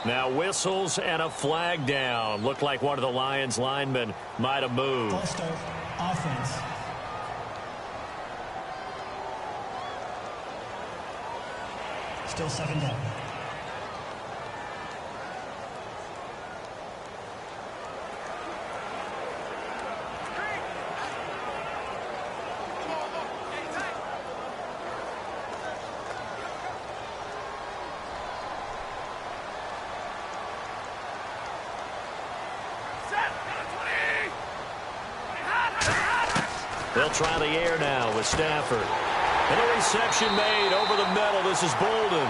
Now whistles and a flag down. Looked like one of the Lions linemen might have moved. False start, offense. Still second down. They'll try the air now with Stafford. And a reception made over the middle. This is Bolden.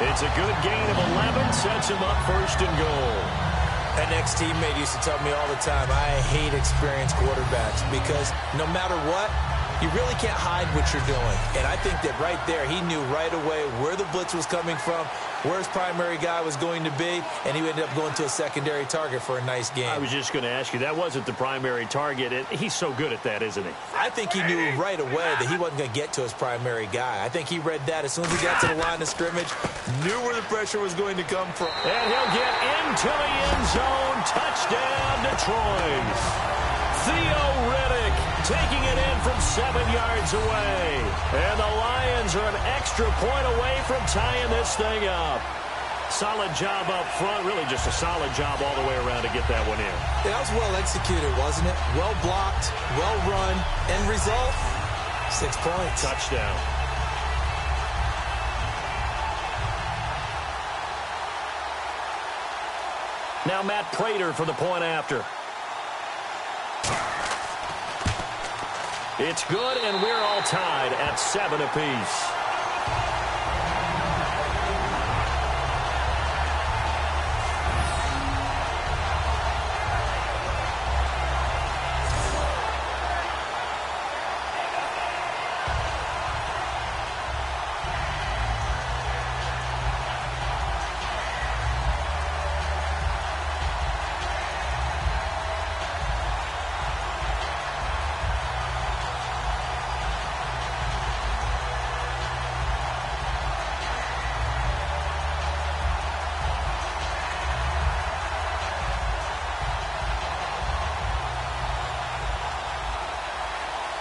It's a good gain of 11. Sets him up first and goal. An ex-teammate used to tell me all the time, I hate experienced quarterbacks because no matter what, you really can't hide what you're doing. And I think that right there, he knew right away where the blitz was coming from, where his primary guy was going to be, and he ended up going to a secondary target for a nice game. I was just going to ask you, that wasn't the primary target. He's so good at that, isn't he? I think he knew right away that he wasn't going to get to his primary guy. I think he read that as soon as he got to the line of scrimmage, knew where the pressure was going to come from. And he'll get into the end zone. Touchdown, Detroit. Theo Riddick taking it in from 7 yards away. And the Lions are an extra point away from tying this thing up. Solid job up front. Really just a solid job all the way around to get that one in. That was well executed, wasn't it? Well blocked, well run. End result, 6 points. Touchdown. Now Matt Prater for the point after. It's good, and we're all tied at 7 apiece.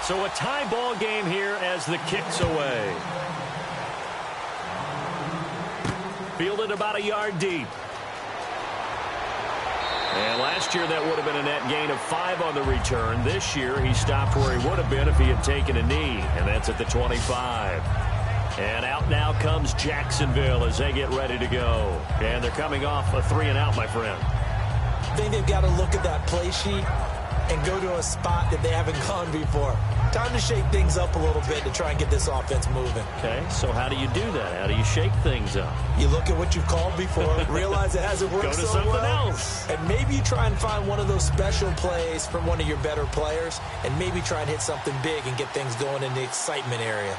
So a tie ball game here as the kick's away. Fielded about a yard deep. And last year that would have been a net gain of 5 on the return. This year he stopped where he would have been if he had taken a knee, and that's at the 25. And out now comes Jacksonville as they get ready to go. And they're coming off a 3-and-out, my friend. I think they've got to look at that play sheet and go to a spot that they haven't gone before. Time to shake things up a little bit to try and get this offense moving. Okay, so how do you do that? How do you shake things up? You look at what you've called before, realize it hasn't worked Go to so something well, else. and maybe you try and find one of those special plays from one of your better players, and maybe try and hit something big and get things going in the excitement area.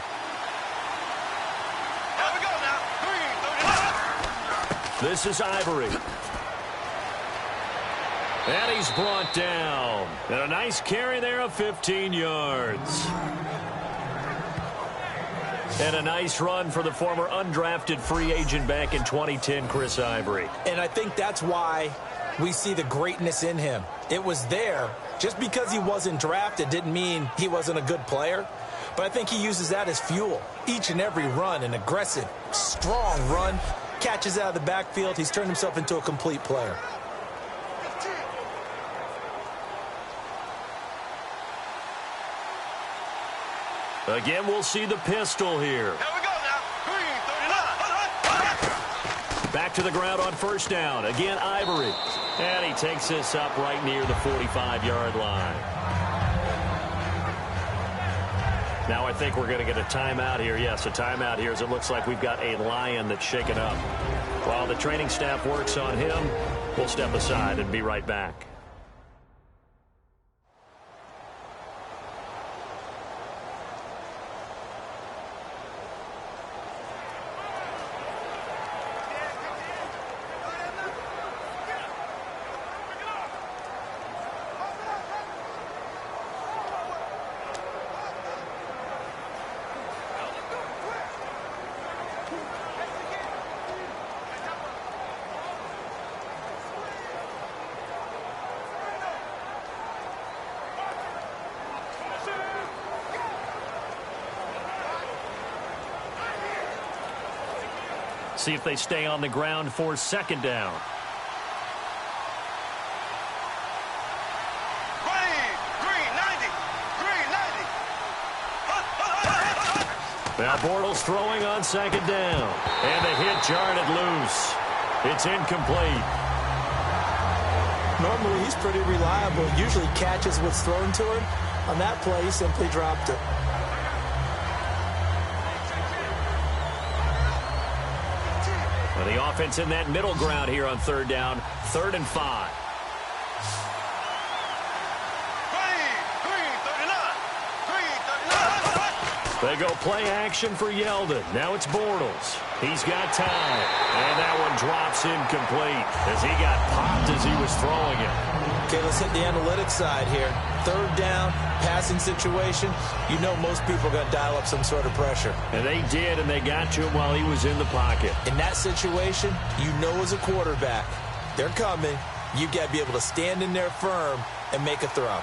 Here we go now. 3, 39. This is Ivory. And he's brought down. And a nice carry there of 15 yards. And a nice run for the former undrafted free agent back in 2010, Chris Ivory. And I think that's why we see the greatness in him. It was there. Just because he wasn't drafted didn't mean he wasn't a good player. But I think he uses that as fuel. Each and every run, an aggressive, strong run, catches out of the backfield. He's turned himself into a complete player. Again, we'll see the pistol here. Here we go now. 3, 39. Back to the ground on first down. Again, Ivory. And he takes this up right near the 45-yard line. Now I think we're going to get a timeout here. Yes, a timeout here as it looks like we've got a Lion that's shaken up. While the training staff works on him, we'll step aside and be right back. See if they stay on the ground for second down. Now Bortles throwing on second down. And the hit jarred it loose. It's incomplete. Normally he's pretty reliable. Usually catches what's thrown to him. On that play, he simply dropped it. Well, the offense in that middle ground here on third down. 3rd and 5. They go play action for Yeldon. Now it's Bortles. He's got time. And that one drops incomplete as he got popped as he was throwing it. Okay, let's hit the analytics side here. 3rd down, passing situation. You know most people are going to dial up some sort of pressure. And they did, and they got to him while he was in the pocket. In that situation, you know as a quarterback, they're coming. You've got to be able to stand in there firm and make a throw.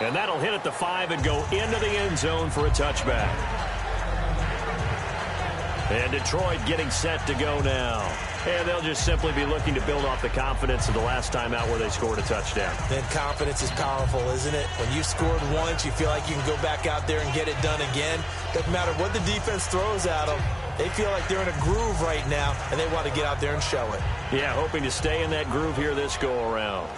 And that'll hit at the 5 and go into the end zone for a touchback. And Detroit getting set to go now. And they'll just simply be looking to build off the confidence of the last time out where they scored a touchdown. Then confidence is powerful, isn't it? When you scored once, you feel like you can go back out there and get it done again. Doesn't matter what the defense throws at them. They feel like they're in a groove right now, and they want to get out there and show it. Yeah, hoping to stay in that groove here this go-around.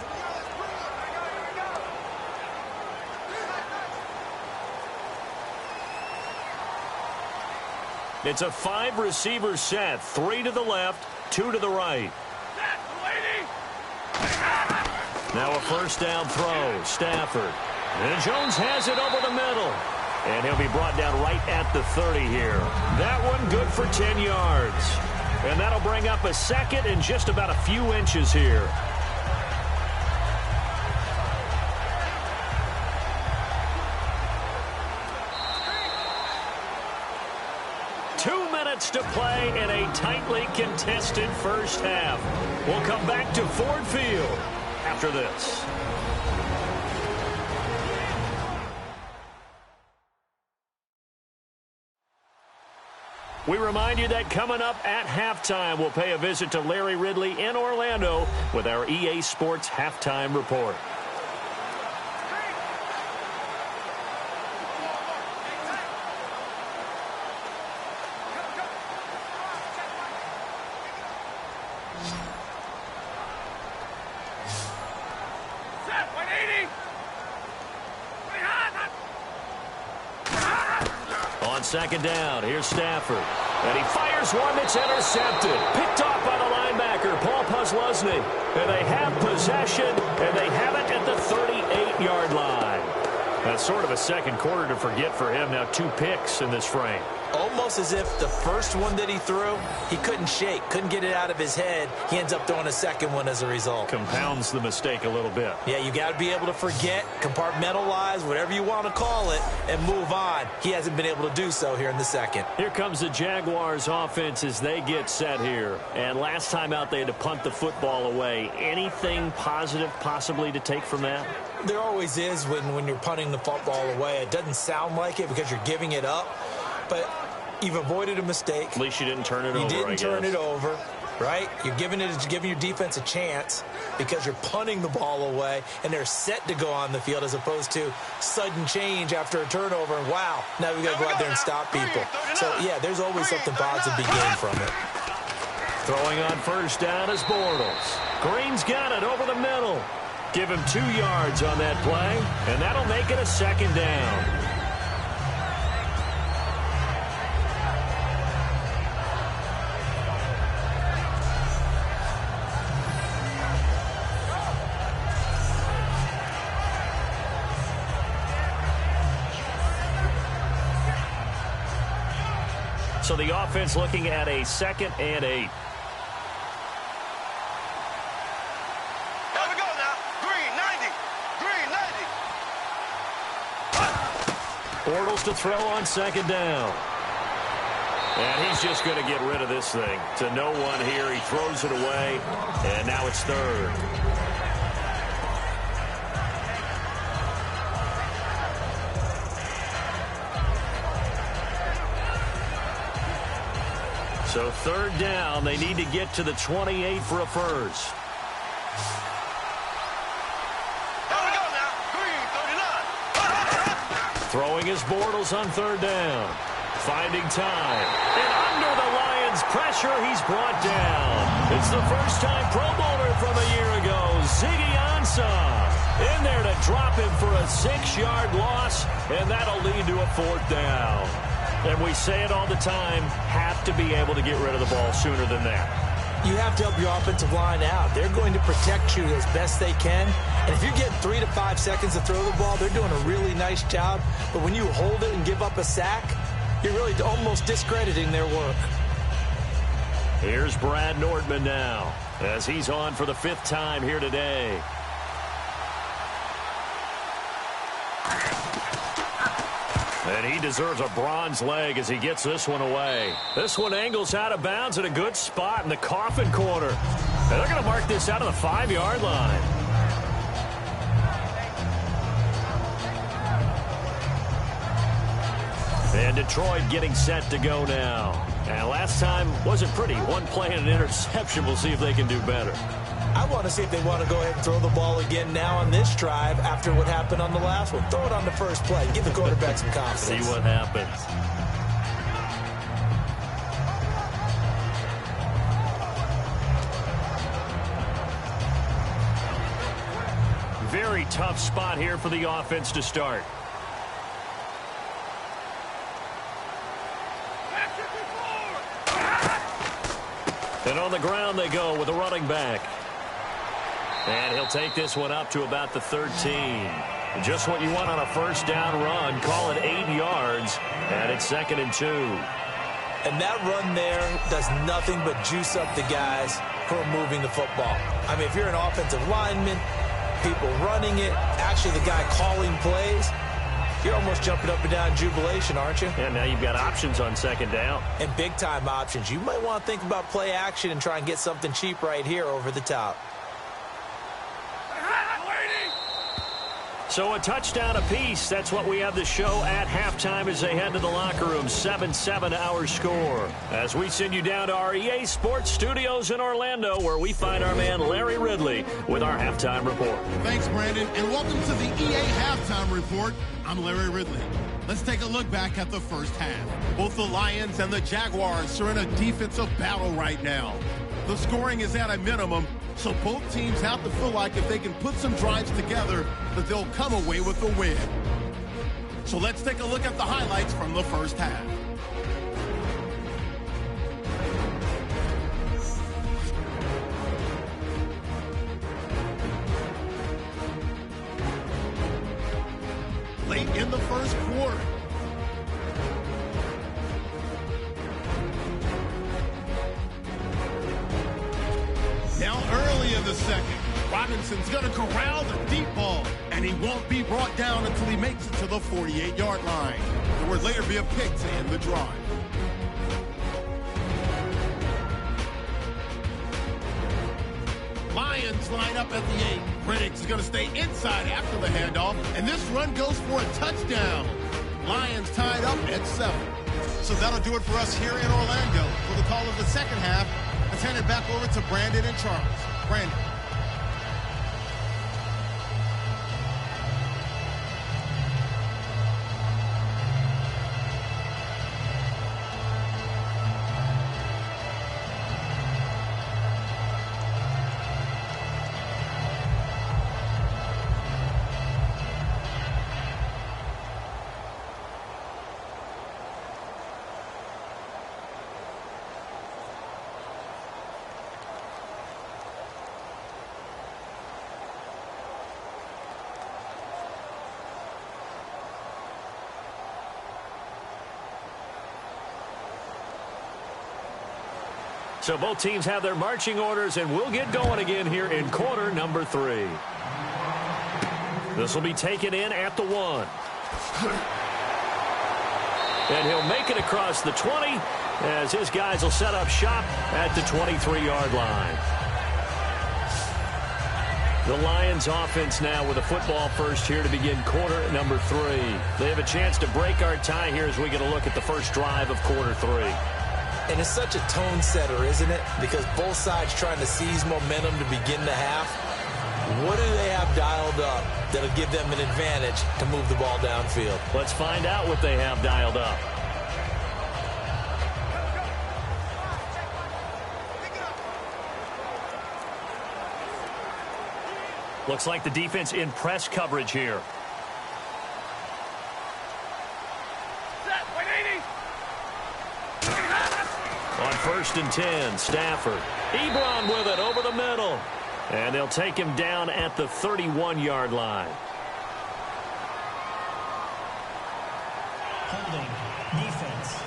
It's a 5-receiver set. 3 to the left, 2 to the right. Now a first down throw. Stafford. And Jones has it over the middle. And he'll be brought down right at the 30 here. That one good for 10 yards. And that'll bring up a second and just about a few inches here. To play in a tightly contested first half. We'll come back to Ford Field after this. We remind you that coming up at halftime, we'll pay a visit to Larry Ridley in Orlando with our EA Sports Halftime Report. Second down. Here's Stafford. And he fires one that's intercepted. Picked off by the linebacker, Paul Posluszny. And they have possession, and they have it at the 38-yard line. That's sort of a second quarter to forget for him. Now 2 picks in this frame. Almost as if the first one that he threw, he couldn't shake, couldn't get it out of his head. He ends up throwing a second one as a result. Compounds the mistake a little bit. Yeah, you got to be able to forget, compartmentalize, whatever you want to call it, and move on. He hasn't been able to do so here in the second. Here comes the Jaguars offense as they get set here. And last time out, they had to punt the football away. Anything positive possibly to take from that? There always is when you're punting the football away. It doesn't sound like it because you're giving it up, but you've avoided a mistake. At least you didn't turn it over, You didn't turn it over, right? You're giving your defense a chance because you're punting the ball away, and they're set to go on the field as opposed to sudden change after a turnover, and wow, now we got to go out there and stop people. So, yeah, there's always something positive to be gained from it. Throwing on first down is Bortles. Green's got it over the middle. Give him 2 yards on that play, and that'll make it a second down. So the offense looking at a 2nd and 8. Bortles to throw on second down. And he's just going to get rid of this thing. To no one here. He throws it away. And now it's 3rd. So third down, they need to get to the 28 for a first. Here we go now. 3:39. Throwing his Bortles on third down. Finding time. And under the Lions' pressure, he's brought down. It's the first-time Pro Bowler from a year ago, Ziggy Ansah. In there to drop him for a 6-yard loss, and that'll lead to a fourth down. And we say it all the time, have to be able to get rid of the ball sooner than that. You have to help your offensive line out. They're going to protect you as best they can. And if you're getting 3 to 5 seconds to throw the ball, they're doing a really nice job. But when you hold it and give up a sack, you're really almost discrediting their work. Here's Brad Nordman now, as he's on for the 5th time here today. And he deserves a bronze leg as he gets this one away. This one angles out of bounds at a good spot in the coffin corner. And they're going to mark this out of the 5-yard line. And Detroit getting set to go now. And last time wasn't pretty. One play and an interception. We'll see if they can do better. I want to see if they want to go ahead and throw the ball again now on this drive after what happened on the last one. Throw it on the first play. Give the quarterback some confidence. See what happens. Very tough spot here for the offense to start. And on the ground they go with a running back. And he'll take this one up to about the 13. Just what you want on a first down run. Call it 8 yards. And it's 2nd and 2. And that run there does nothing but juice up the guys who are moving the football. I mean, if you're an offensive lineman, people running it, actually the guy calling plays, you're almost jumping up and down in jubilation, aren't you? And now you've got options on 2nd down. And big-time options. You might want to think about play action and try and get something cheap right here over the top. So a touchdown apiece. That's what we have the show at halftime as they head to the locker room. 7-7 our score. As we send you down to our EA Sports Studios in Orlando, where we find our man Larry Ridley with our halftime report. Thanks, Brandon, and welcome to the EA Halftime Report. I'm Larry Ridley. Let's take a look back at the first half. Both the Lions and the Jaguars are in a defensive battle right now. The scoring is at a minimum, so both teams have to feel like if they can put some drives together, that they'll come away with a win. So let's take a look at the highlights from the first half. Late in the first quarter. Now early in the second, Robinson's going to corral the deep ball, and he won't be brought down until he makes it to the 48-yard line. There would later be a pick to end the drive. Lions line up at the 8. Riddick is going to stay inside after the handoff, and this run goes for a touchdown. Lions tied up at 7. So that'll do it for us here in Orlando. For the call of the second half, let's hand it back over to Brandon and Charles. Brandon. So both teams have their marching orders, and we'll get going again here in quarter number 3. This will be taken in at the 1. And he'll make it across the 20 as his guys will set up shop at the 23-yard line. The Lions offense now with a football first here to begin quarter number 3. They have a chance to break our tie here as we get a look at the first drive of quarter 3. And it's such a tone setter, isn't it? Because both sides trying to seize momentum to begin the half. What do they have dialed up that'll give them an advantage to move the ball downfield? Let's find out what they have dialed up. Looks like the defense in press coverage here. On 1st and 10, Stafford. Ebron with it over the middle. And they'll take him down at the 31-yard line. Holding. Defense.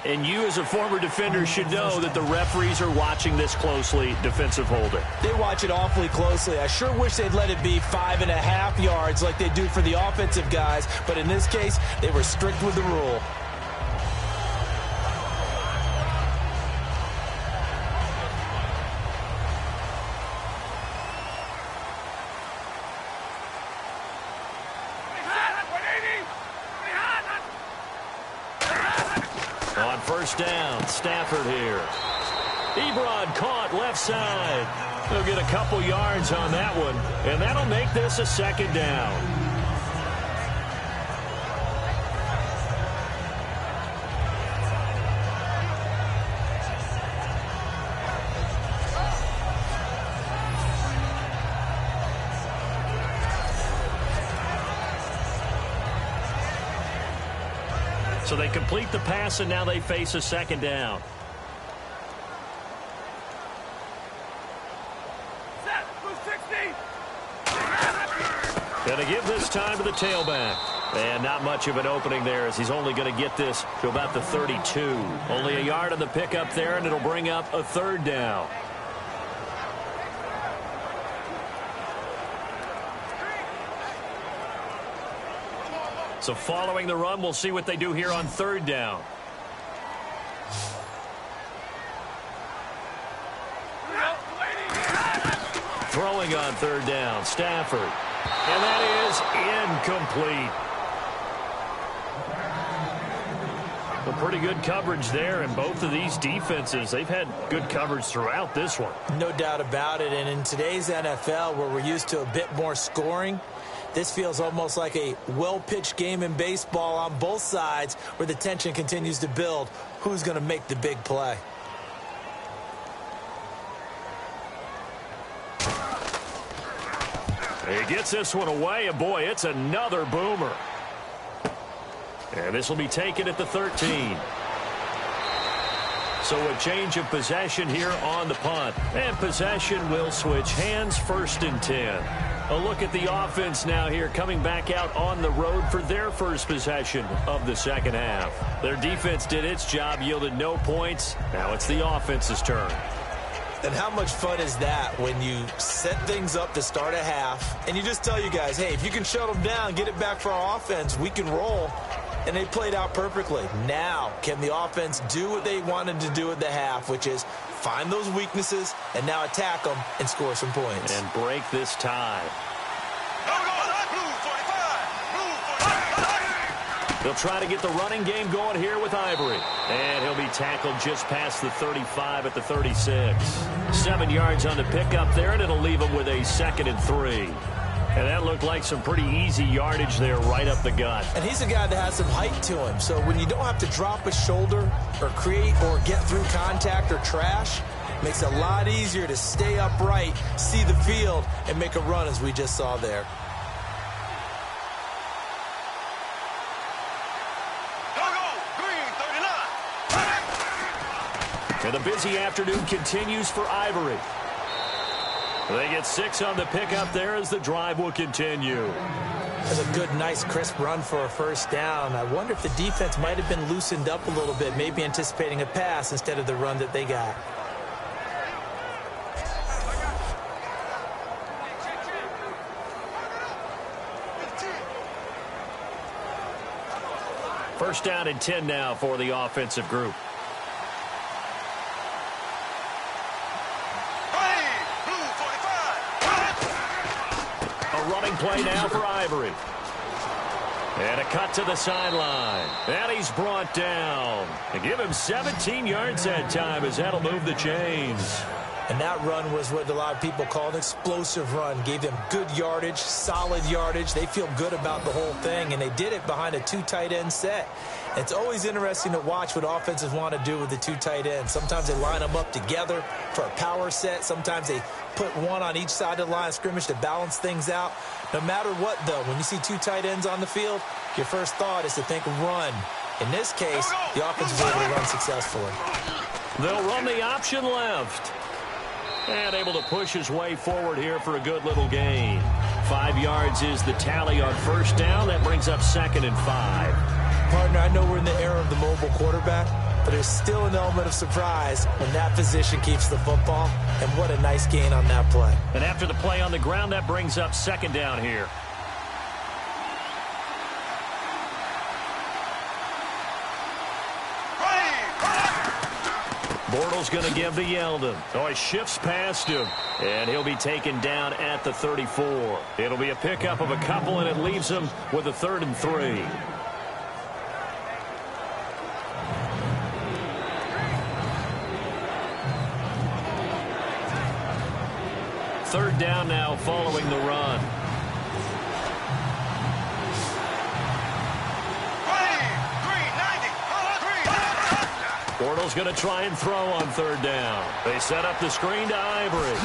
And you as a former defender should know that the referees are watching this closely, defensive holder. They watch it awfully closely. I sure wish they'd let it be 5.5 yards like they do for the offensive guys. But in this case, they were strict with the rule. On 1st down, Stafford here. Ebron caught left side. They'll get a couple yards on that one, and that'll make this a 2nd down. So they complete the pass, and now they face a 2nd down. Going to give this time to the tailback. And not much of an opening there, as he's only going to get this to about the 32. Only a yard on the pickup there, and it'll bring up a 3rd down. So following the run, we'll see what they do here on 3rd down. Throwing on 3rd down, Stafford. And that is incomplete. Well, pretty good coverage there, and both of these defenses, they've had good coverage throughout this one. No doubt about it, and in today's NFL, where we're used to a bit more scoring, this feels almost like a well-pitched game in baseball on both sides where the tension continues to build. Who's going to make the big play? He gets this one away, and boy, it's another boomer. And this will be taken at the 13. So a change of possession here on the punt. And possession will switch hands, 1st and 10. A look at the offense now here, coming back out on the road for their first possession of the 2nd half. Their defense did its job, yielded no points. Now it's the offense's turn. And how much fun is that when you set things up to start a half, and you just tell you guys, hey, if you can shut them down, get it back for our offense, we can roll. And they played out perfectly. Now, can the offense do what they wanted to do at the half, which is find those weaknesses and now attack them and score some points. And break this tie. They'll try to get the running game going here with Ivory. And he'll be tackled just past the 35 at the 36. 7 yards on the pickup there, and it'll leave him with a 2nd and 3. And that looked like some pretty easy yardage there right up the gut. And he's a guy that has some height to him. So when you don't have to drop a shoulder or create or get through contact or trash, makes it a lot easier to stay upright, see the field, and make a run as we just saw there. And the busy afternoon continues for Ivory. They get 6 on the pickup there as the drive will continue. That's a good, nice, crisp run for a 1st down. I wonder if the defense might have been loosened up a little bit, maybe anticipating a pass instead of the run that they got. First down and 10 now for the offensive group. Running play now for Ivory. And a cut to the sideline. And he's brought down. They give him 17 yards that time as that'll move the chains. And that run was what a lot of people call an explosive run. Gave them good yardage, solid yardage. They feel good about the whole thing, and they did it behind a 2 tight end set. It's always interesting to watch what offenses want to do with the 2 tight ends. Sometimes they line them up together for a power set. Sometimes they put one on each side of the line of scrimmage to balance things out. No matter what, though, when you see 2 tight ends on the field, your first thought is to think run. In this case, the offense was able to run successfully. They'll run the option left. And able to push his way forward here for a good little gain. 5 yards is the tally on first down. That brings up 2nd and 5. Partner, I know we're in the era of the mobile quarterback, but there's still an element of surprise when that position keeps the football. And what a nice gain on that play. And after the play on the ground, that brings up 2nd down here. Bortles going to give to Yeldon. So he shifts past him, and he'll be taken down at the 34. It'll be a pickup of a couple, and it leaves him with a 3rd and 3. Third down now following the run. Bortles going to try and throw on 3rd down. They set up the screen to Ivory.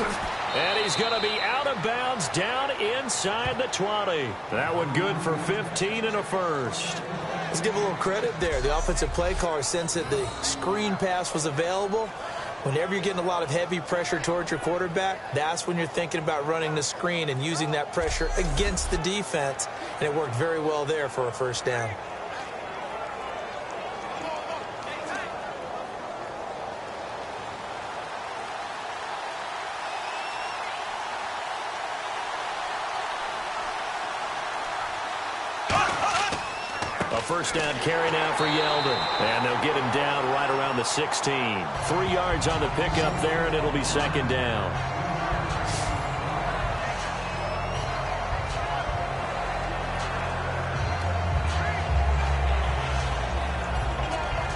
And he's going to be out of bounds down inside the 20. That one good for 15 and a first. Let's give a little credit there. The offensive play caller sensed that the screen pass was available. Whenever you're getting a lot of heavy pressure towards your quarterback, that's when you're thinking about running the screen and using that pressure against the defense. And it worked very well there for a first down. First down carry now for Yeldon. And they'll get him down right around the 16. 3 yards on the pickup there, and it'll be 2nd down.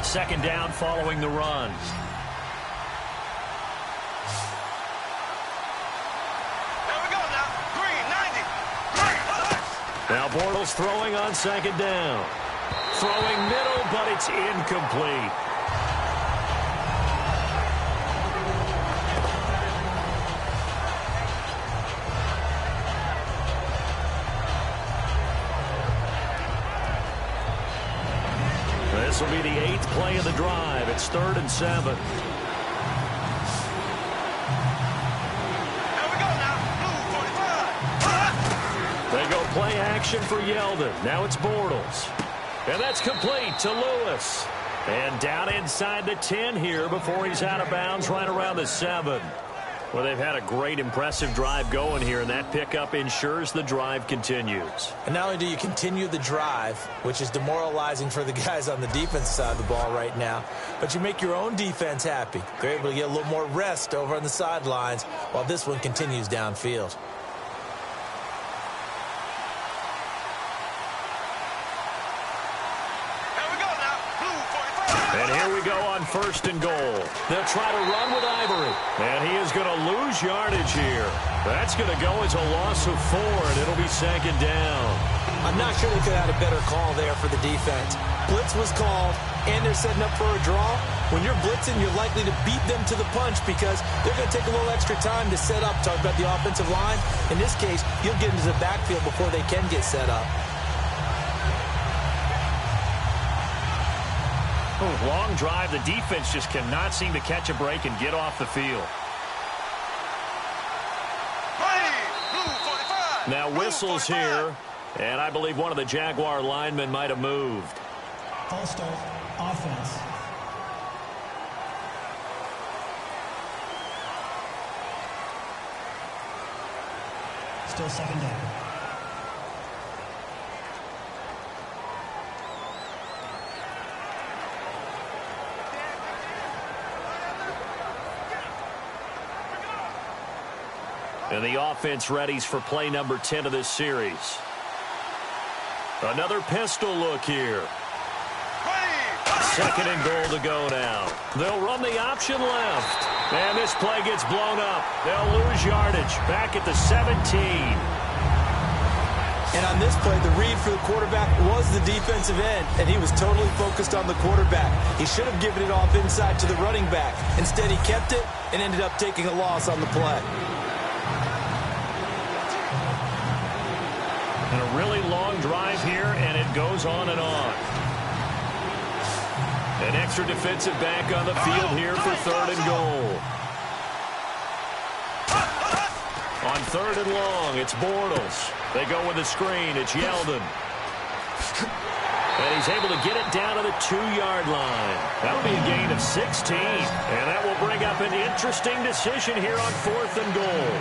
Second down following the run. Now Bortles throwing on 2nd down. Throwing middle, but it's incomplete. This will be the 8th play of the drive. It's 3rd and 7. They go play action for Yeldon. Now it's Bortles. And that's complete to Lewis. And down inside the 10 here before he's out of bounds right around the 7. Well, they've had a great, impressive drive going here, and that pickup ensures the drive continues. And not only do you continue the drive, which is demoralizing for the guys on the defense side of the ball right now, but you make your own defense happy. They're able to get a little more rest over on the sidelines while this one continues downfield. And here we go on 1st and goal. They'll try to run with Ivory. And he is going to lose yardage here. That's going to go as a loss of 4, and it'll be 2nd down. I'm not sure they could have had a better call there for the defense. Blitz was called, and they're setting up for a draw. When you're blitzing, you're likely to beat them to the punch because they're going to take a little extra time to set up. Talk about the offensive line. In this case, you'll get into the backfield before they can get set up. Long drive. The defense just cannot seem to catch a break and get off the field. Now whistles here, and I believe one of the Jaguar linemen might have moved. False start, offense. Still 2nd down. And the offense readies for play number 10 of this series. Another pistol look here. 2nd and goal to go now. They'll run the option left. And this play gets blown up. They'll lose yardage. Back at the 17. And on this play, the read for the quarterback was the defensive end, and he was totally focused on the quarterback. He should have given it off inside to the running back. Instead, he kept it and ended up taking a loss on the play. And a really long drive here, and it goes on and on. An extra defensive back on the field here for 3rd and goal. On 3rd and long, it's Bortles. They go with a screen. It's Yeldon. And he's able to get it down to the 2-yard line. That'll be a gain of 16. And that will bring up an interesting decision here on 4th and goal.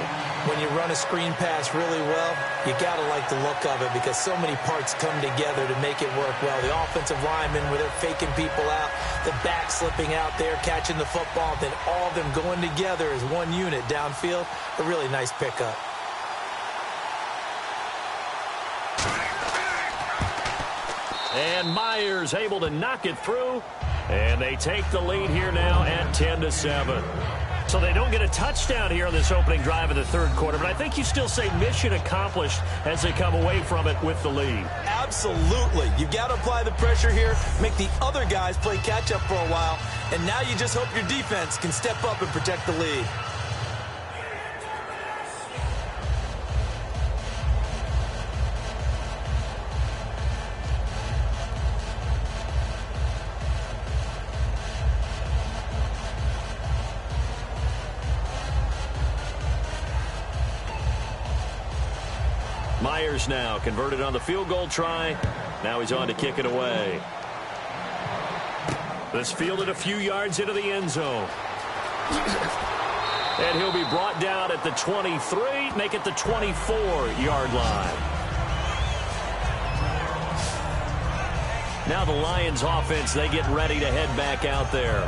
When you run a screen pass really well, you got to like the look of it because so many parts come together to make it work well. The offensive linemen, where they're faking people out, the back slipping out there, catching the football, then all of them going together as one unit downfield. A really nice pickup. And Myers able to knock it through. And they take the lead here now at 10-7. So they don't get a touchdown here on this opening drive of the 3rd quarter, but I think you still say mission accomplished as they come away from it with the lead. Absolutely. You've got to apply the pressure here, make the other guys play catch-up for a while, and now you just hope your defense can step up and protect the lead. Myers now converted on the field goal try. Now he's on to kick it away. This fielded a few yards into the end zone. And he'll be brought down at the 23, make it the 24-yard line. Now the Lions offense, they get ready to head back out there.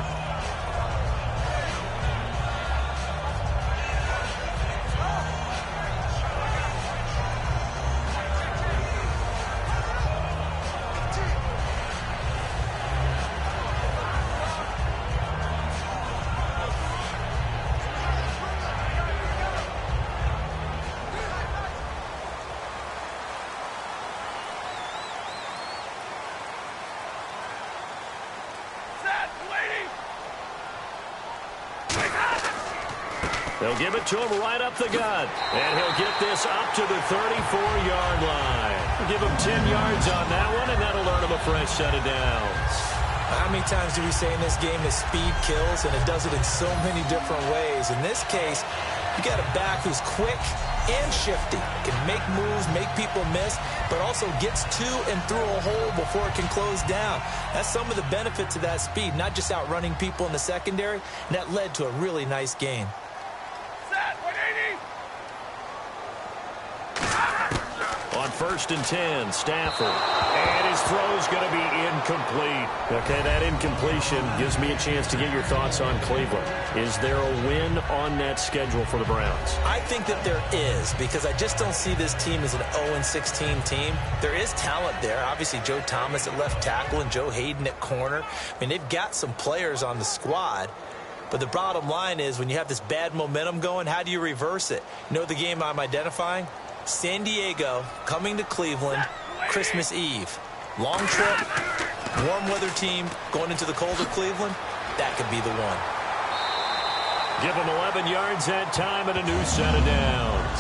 They'll give it to him right up the gut. And he'll get this up to the 34-yard line. Give him 10 yards on that one, and that'll earn him a fresh set of downs. How many times do we say in this game that speed kills, and it does it in so many different ways? In this case, you got a back who's quick and shifty, can make moves, make people miss, but also gets to and through a hole before it can close down. That's some of the benefits of that speed, not just outrunning people in the secondary, and that led to a really nice game. On 1st and 10, Stafford. And his throw's going to be incomplete. Okay, that incompletion gives me a chance to get your thoughts on Cleveland. Is there a win on that schedule for the Browns? I think that there is, because I just don't see this team as an 0-16 team. There is talent there. Obviously, Joe Thomas at left tackle and Joe Hayden at corner. I mean, they've got some players on the squad. But the bottom line is, when you have this bad momentum going, how do you reverse it? You know the game I'm identifying? San Diego coming to Cleveland Christmas Eve. Long trip, warm weather team going into the colder Cleveland. That could be the one. Give them 11 yards that time and a new set of downs.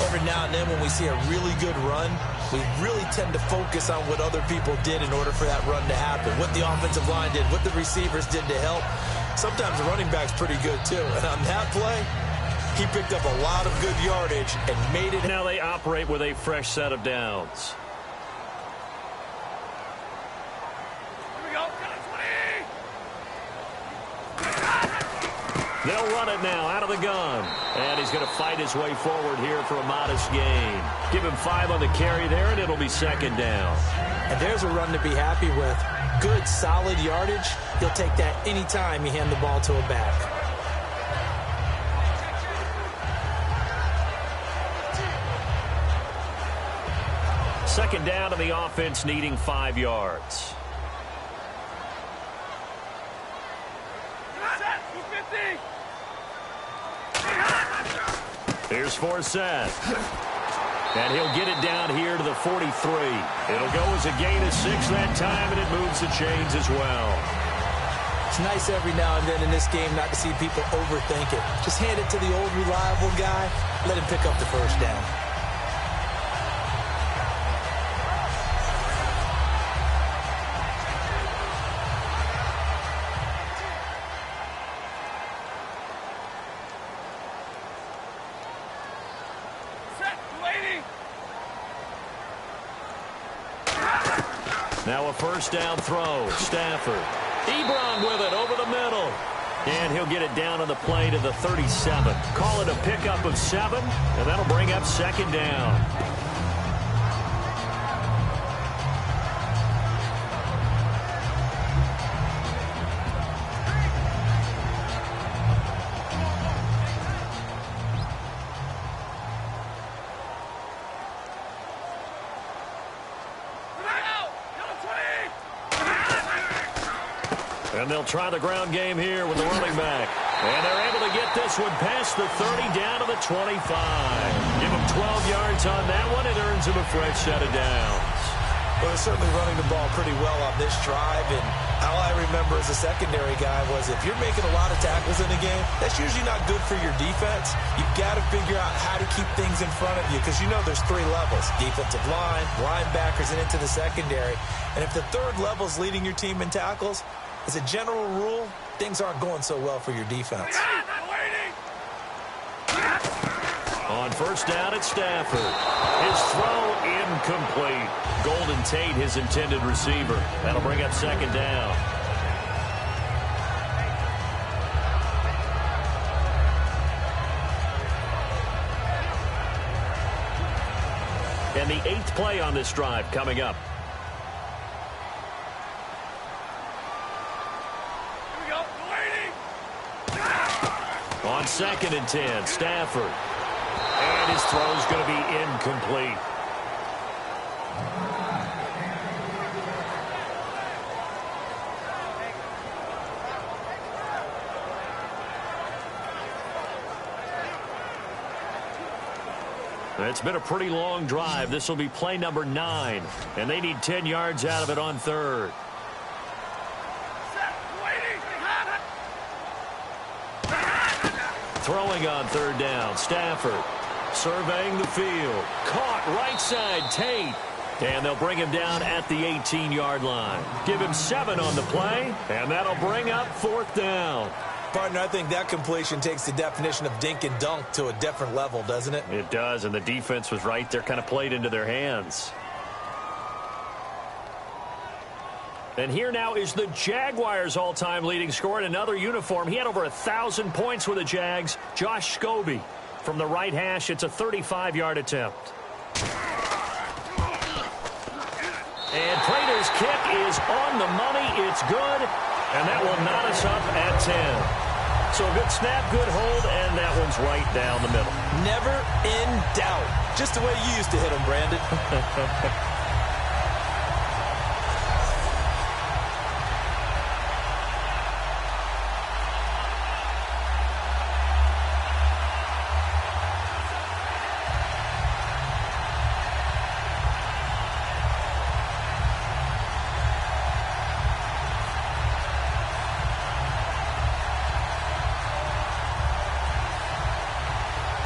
Every now and then when we see a really good run, we really tend to focus on what other people did in order for that run to happen. What the offensive line did, what the receivers did to help. Sometimes the running back's pretty good too. And on that play, he picked up a lot of good yardage and made it. Now they operate with a fresh set of downs. Here we go. They'll run it now out of the gun. And he's going to fight his way forward here for a modest gain. Give him 5 on the carry there, and it'll be 2nd down. And there's a run to be happy with. Good, solid yardage. He'll take that anytime you hand the ball to a back. Second down, and the offense needing 5 yards. Here's Forsett. And he'll get it down here to the 43. It'll go as a gain of 6 that time, and it moves the chains as well. It's nice every now and then in this game not to see people overthink it. Just hand it to the old reliable guy. Let him pick up the first down. Now a first down throw. Stafford. Ebron with it over the middle. And he'll get it down on the play to the 37. Call it a pickup of 7, and that'll bring up second down. And they'll try the ground game here with the running back. And they're able to get this one past the 30 down to the 25. Give him 12 yards on that one. It earns him a fresh set of downs. Well, they're certainly running the ball pretty well on this drive. And all I remember as a secondary guy was if you're making a lot of tackles in the game, that's usually not good for your defense. You've got to figure out how to keep things in front of you because you know there's 3 levels. Defensive line, linebackers, and into the secondary. And if the third level is leading your team in tackles, as a general rule, things aren't going so well for your defense. On first down, it's Stafford. His throw incomplete. Golden Tate, his intended receiver. That'll bring up second down. And the 8th play on this drive coming up. On 2nd and 10, Stafford. And his throw's going to be incomplete. It's been a pretty long drive. This will be play number 9. And they need 10 yards out of it on 3rd. Throwing on 3rd down, Stafford surveying the field. Caught right side, Tate. And they'll bring him down at the 18-yard line. Give him 7 on the play, and that'll bring up 4th down. Partner, I think that completion takes the definition of dink and dunk to a different level, doesn't it? It does, and the defense was right there, kind of played into their hands. And here now is the Jaguars' all-time leading scorer in another uniform. He had over 1,000 points with the Jags. Josh Scobie from the right hash. It's a 35-yard attempt. And Prater's kick is on the money. It's good, and that will knot us up at 10. So a good snap, good hold, and that one's right down the middle. Never in doubt. Just the way you used to hit them, Brandon.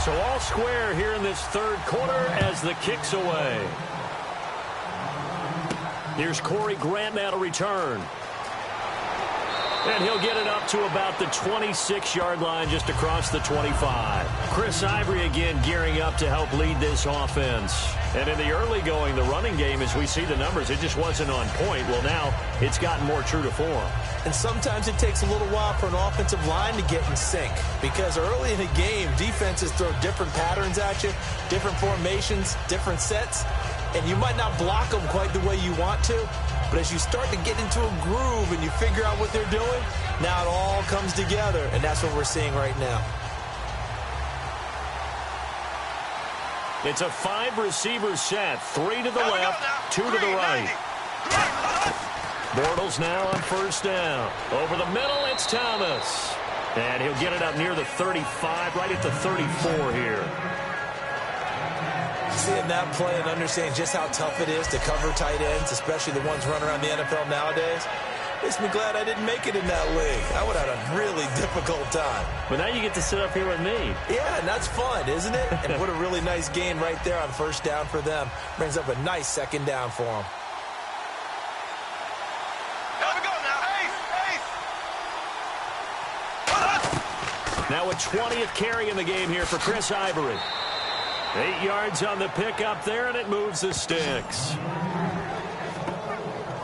So all square here in this 3rd quarter as the kick's away. Here's Corey Grant now to return. And he'll get it up to about the 26-yard line just across the 25. Chris Ivory again gearing up to help lead this offense. And in the early going, the running game, as we see the numbers, it just wasn't on point. Well, now it's gotten more true to form. And sometimes it takes a little while for an offensive line to get in sync. Because early in the game, defenses throw different patterns at you, different formations, different sets. And you might not block them quite the way you want to. But as you start to get into a groove and you figure out what they're doing, now it all comes together. And that's what we're seeing right now. It's a 5-receiver set. 3 to the left, 2 to the right. Bortles now on first down. Over the middle, it's Thomas. And he'll get it up near the 35, right at the 34 here. Seeing that play and understanding just how tough it is to cover tight ends, especially the ones running around the NFL nowadays, makes me glad I didn't make it in that league. I would have had a really difficult time. But now you get to sit up here with me. Yeah, and that's fun, isn't it? And what a really nice gain right there on first down for them. Brings up a nice second down for them. Now a 20th carry in the game here for Chris Ivory. 8 yards on the pickup there, and it moves the sticks.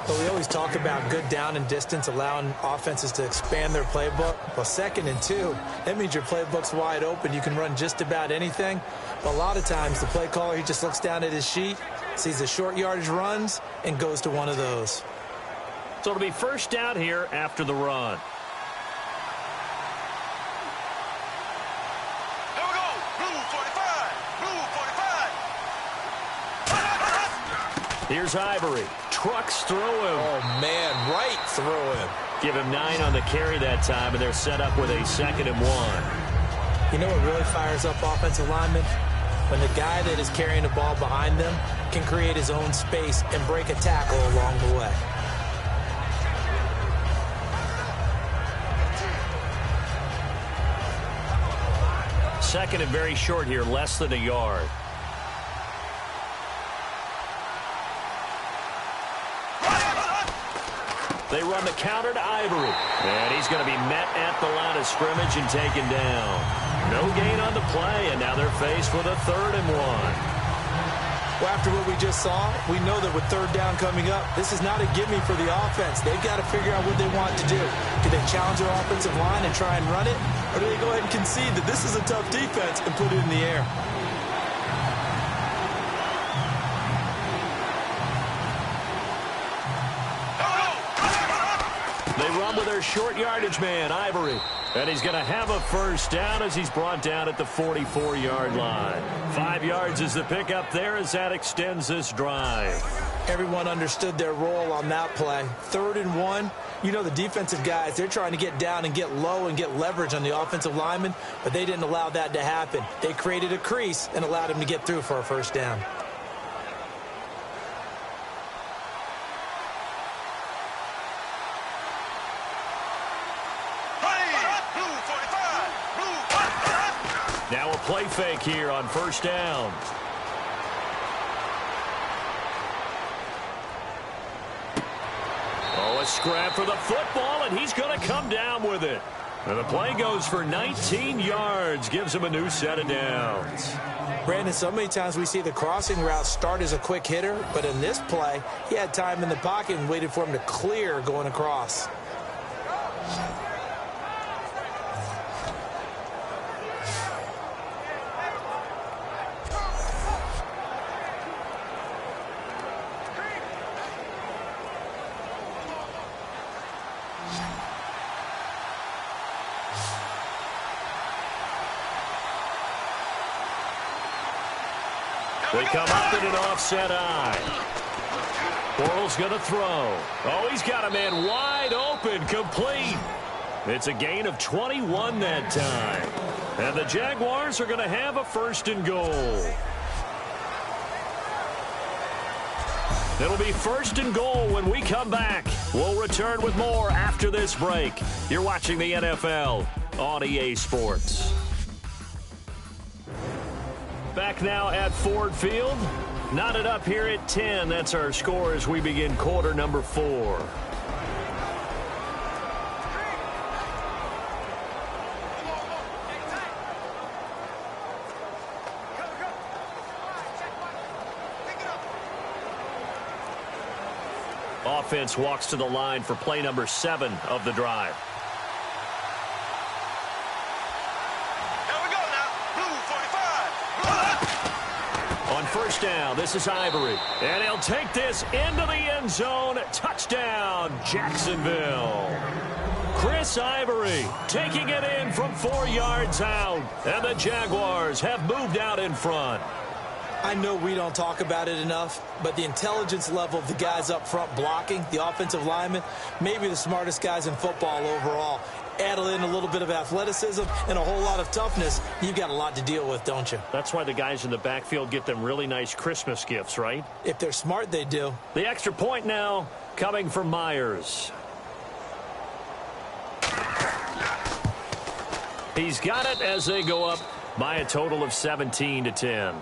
But we always talk about good down and distance, allowing offenses to expand their playbook. Well, 2nd and 2, that means your playbook's wide open. You can run just about anything. But a lot of times, the play caller, he just looks down at his sheet, sees the short yardage runs, and goes to one of those. So it'll be first down here after the run. Here's Ivory. Trucks through him. Oh, man, right through him. Give him 9 on the carry that time, and they're set up with a 2nd and 1. You know what really fires up offensive linemen? When the guy that is carrying the ball behind them can create his own space and break a tackle along the way. Second and very short here, less than a yard. They run the counter to Ivory. And he's going to be met at the line of scrimmage and taken down. No gain on the play, and now they're faced with a 3rd and 1. Well, after what we just saw, we know that with 3rd down coming up, this is not a gimme for the offense. They've got to figure out what they want to do. Do they challenge their offensive line and try and run it? Or do they go ahead and concede that this is a tough defense and put it in the air? They run with their short yardage man, Ivory. And he's going to have a first down as he's brought down at the 44-yard line. 5 yards is the pickup there as that extends this drive. Everyone understood their role on that play. 3rd and 1. You know the defensive guys, they're trying to get down and get low and get leverage on the offensive lineman, but they didn't allow that to happen. They created a crease and allowed him to get through for a first down. Now a play fake here on first down. Oh, a scrap for the football, and he's going to come down with it. And the play goes for 19 yards, gives him a new set of downs. Brandon, so many times we see the crossing route start as a quick hitter, but in this play, he had time in the pocket and waited for him to clear going across. They come up in an offset eye. Bortles going to throw. Oh, he's got a man wide open, complete. It's a gain of 21 that time. And the Jaguars are going to have a 1st and goal. It'll be 1st and goal when we come back. We'll return with more after this break. You're watching the NFL on EA Sports. Back now at Ford Field. Knotted up here at 10. That's our score as we begin quarter number 4. Offense walks to the line for play number 7 of the drive. First down, this is Ivory. And he'll take this into the end zone. Touchdown, Jacksonville. Chris Ivory taking it in from 4 yards out. And the Jaguars have moved out in front. I know we don't talk about it enough, but the intelligence level of the guys up front blocking, the offensive linemen, maybe the smartest guys in football overall. Add in a little bit of athleticism and a whole lot of toughness, you've got a lot to deal with, don't you? That's why the guys in the backfield get them really nice Christmas gifts, right? If they're smart, they do. The extra point now coming from Myers. He's got it as they go up by a total of 17-10.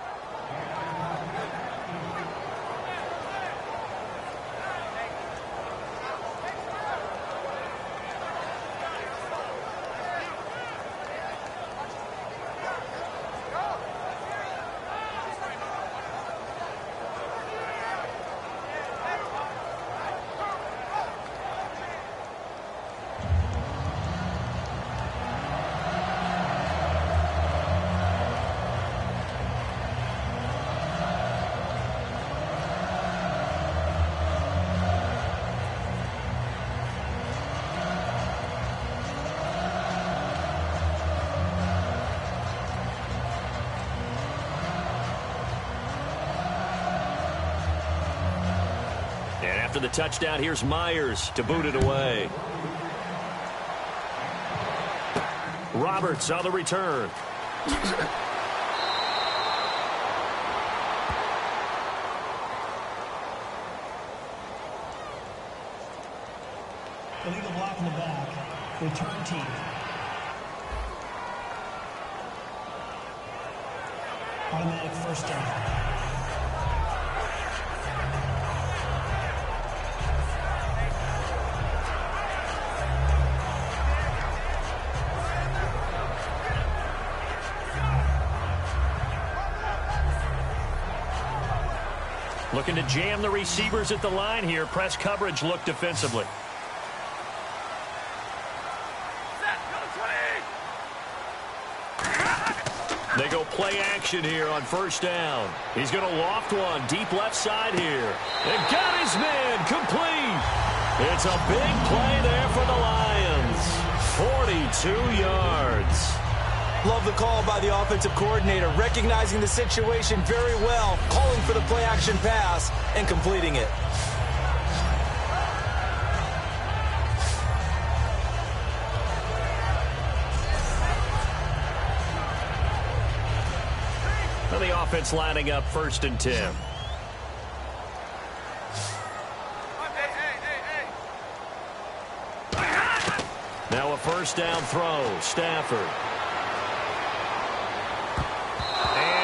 After the touchdown, here's Myers to boot it away. Roberts on the return. Illegal block in the back. Return team. Automatic first down. Looking to jam the receivers at the line here. Press coverage look defensively. They go play action here on first down. He's going to loft one deep left side here. And got his man complete. It's a big play there for the Lions. 42 yards. Love the call by the offensive coordinator, recognizing the situation very well, calling for the play-action pass, and completing it. And the offense lining up 1st and 10. Now a first down throw, Stafford.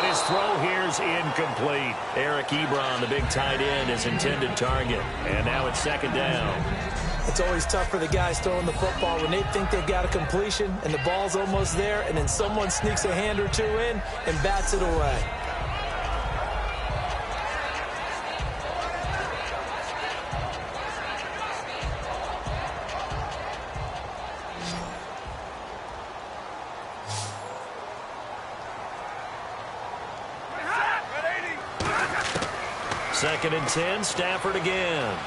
His throw here's incomplete. Eric Ebron, the big tight end, his intended target. And now it's 2nd down. It's always tough for the guys throwing the football when they think they've got a completion and the ball's almost there, and then someone sneaks a hand or two in and bats it away. Second and 10, Stafford again.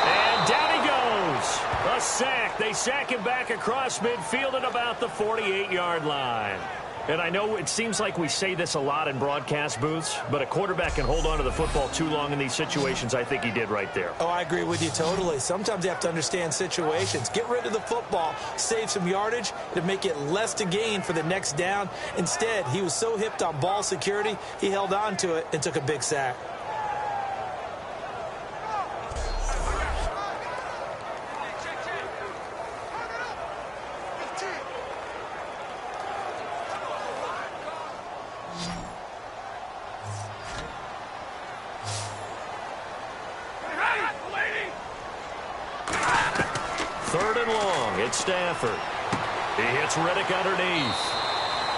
And down he goes. A sack. They sack him back across midfield at about the 48-yard line. And I know it seems like we say this a lot in broadcast booths, but a quarterback can hold on to the football too long in these situations. I think he did right there. Oh, I agree with you totally. Sometimes you have to understand situations. Get rid of the football, save some yardage to make it less to gain for the next down. Instead, he was so hipped on ball security, he held on to it and took a big sack. Stafford. He hits Riddick underneath.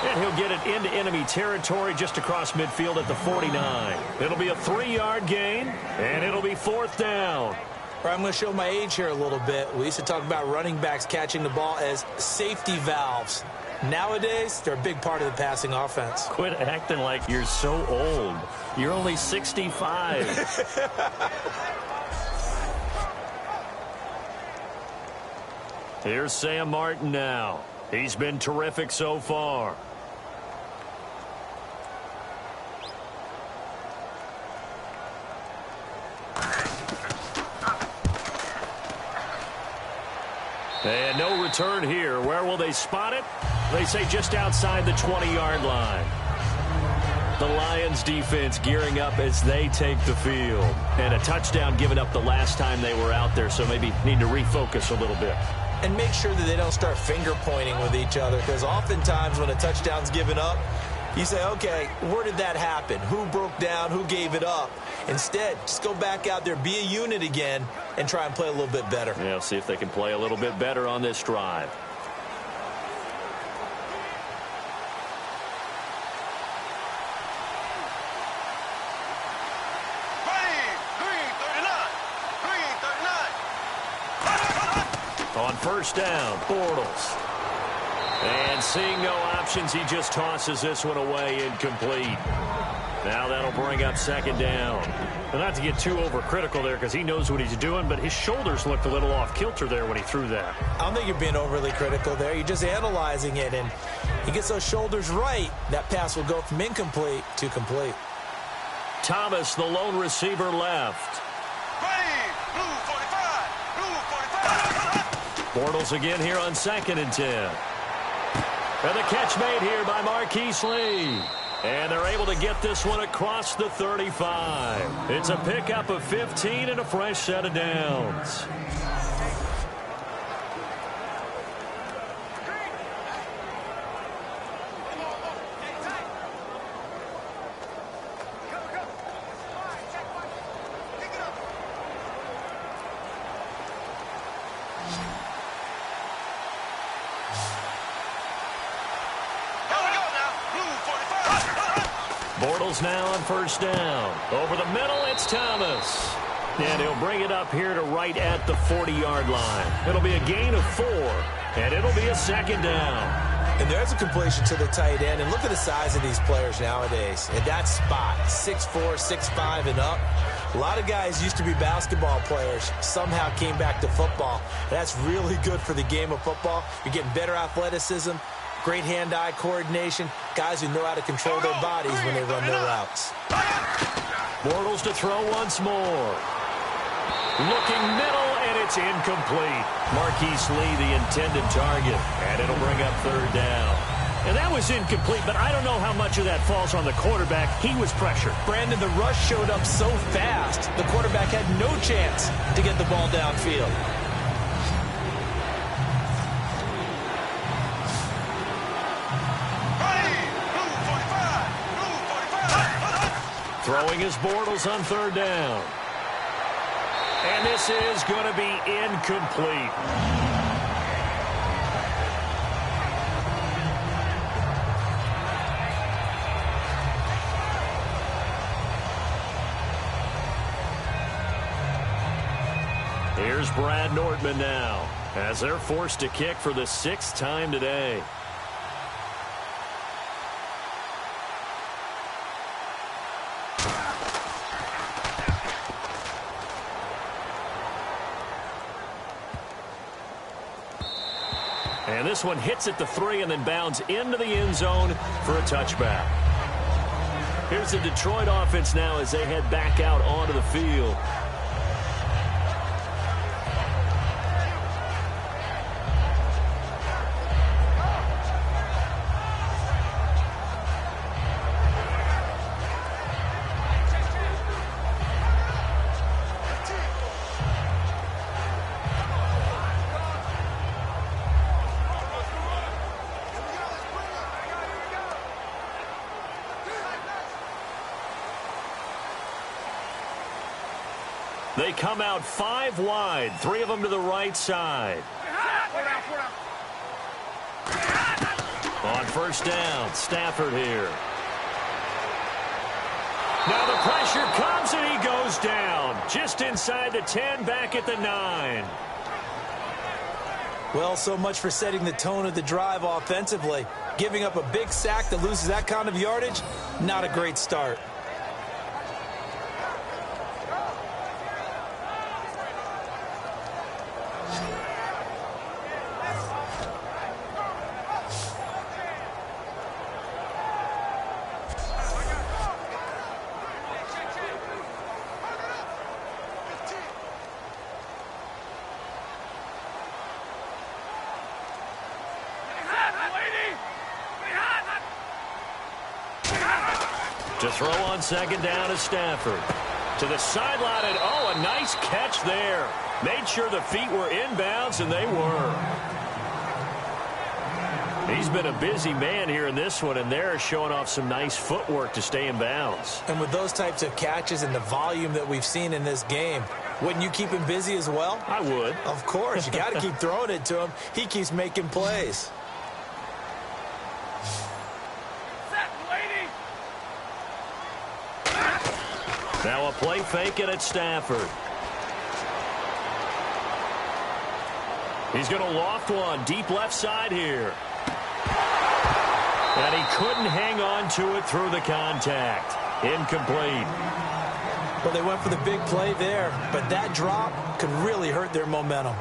And he'll get it into enemy territory just across midfield at the 49. It'll be a 3-yard gain, and it'll be 4th down. I'm going to show my age here a little bit. We used to talk about running backs catching the ball as safety valves. Nowadays, they're a big part of the passing offense. Quit acting like you're so old. You're only 65. Here's Sam Martin now. He's been terrific so far. And no return here. Where will they spot it? They say just outside the 20-yard line. The Lions defense gearing up as they take the field. And a touchdown given up the last time they were out there, so maybe need to refocus a little bit. And make sure that they don't start finger pointing with each other, because oftentimes when a touchdown's given up, you say, okay, where did that happen? Who broke down? Who gave it up? Instead, just go back out there, be a unit again, and try and play a little bit better. Yeah, see if they can play a little bit better on this drive. On first down, Bortles. And seeing no options, he just tosses this one away, incomplete. Now that'll bring up second down. And not to get too overcritical there because he knows what he's doing, but his shoulders looked a little off kilter there when he threw that. I don't think you're being overly critical there. You're just analyzing it, and he gets those shoulders right. That pass will go from incomplete to complete. Thomas, the lone receiver, left. Bortles again here on 2nd and 10. And the catch made here by Marquise Lee. And they're able to get this one across the 35. It's a pickup of 15 and a fresh set of downs. Bortles now on first down. Over the middle, it's Thomas. And he'll bring it up here to right at the 40-yard line. It'll be a gain of 4, and it'll be a second down. And there's a completion to the tight end. And look at the size of these players nowadays. At that spot, 6'4", 6'5", and up. A lot of guys used to be basketball players, somehow came back to football. That's really good for the game of football. You're getting better athleticism, great hand-eye coordination, guys who know how to control their bodies when they run their routes. Bortles to throw once more. Looking middle, and it's incomplete. Marquise Lee, the intended target, and it'll bring up third down. And that was incomplete, but I don't know how much of that falls on the quarterback. He was pressured. Brandon, the rush showed up so fast, the quarterback had no chance to get the ball downfield. Throwing his Bortles on third down. And this is going to be incomplete. Here's Brad Nordman now, as they're forced to kick for the 6th time today. And this one hits at the 3 and then bounds into the end zone for a touchback. Here's the Detroit offense now as they head back out onto the field. They come out 5 wide, 3 of them to the right side. On first down, Stafford here. Now the pressure comes and he goes down. Just inside the 10, back at the 9. Well, so much for setting the tone of the drive offensively. Giving up a big sack that loses that kind of yardage, not a great start. To throw on second down is Stafford. To the sideline, and oh, a nice catch there. Made sure the feet were inbounds, and they were. He's been a busy man here in this one, and they're showing off some nice footwork to stay in bounds. And with those types of catches and the volume that we've seen in this game, wouldn't you keep him busy as well? I would. Of course. You got to keep throwing it to him. He keeps making plays. Now a play fake it at Stafford. He's going to loft one deep left side here. And he couldn't hang on to it through the contact. Incomplete. Well, they went for the big play there, but that drop could really hurt their momentum.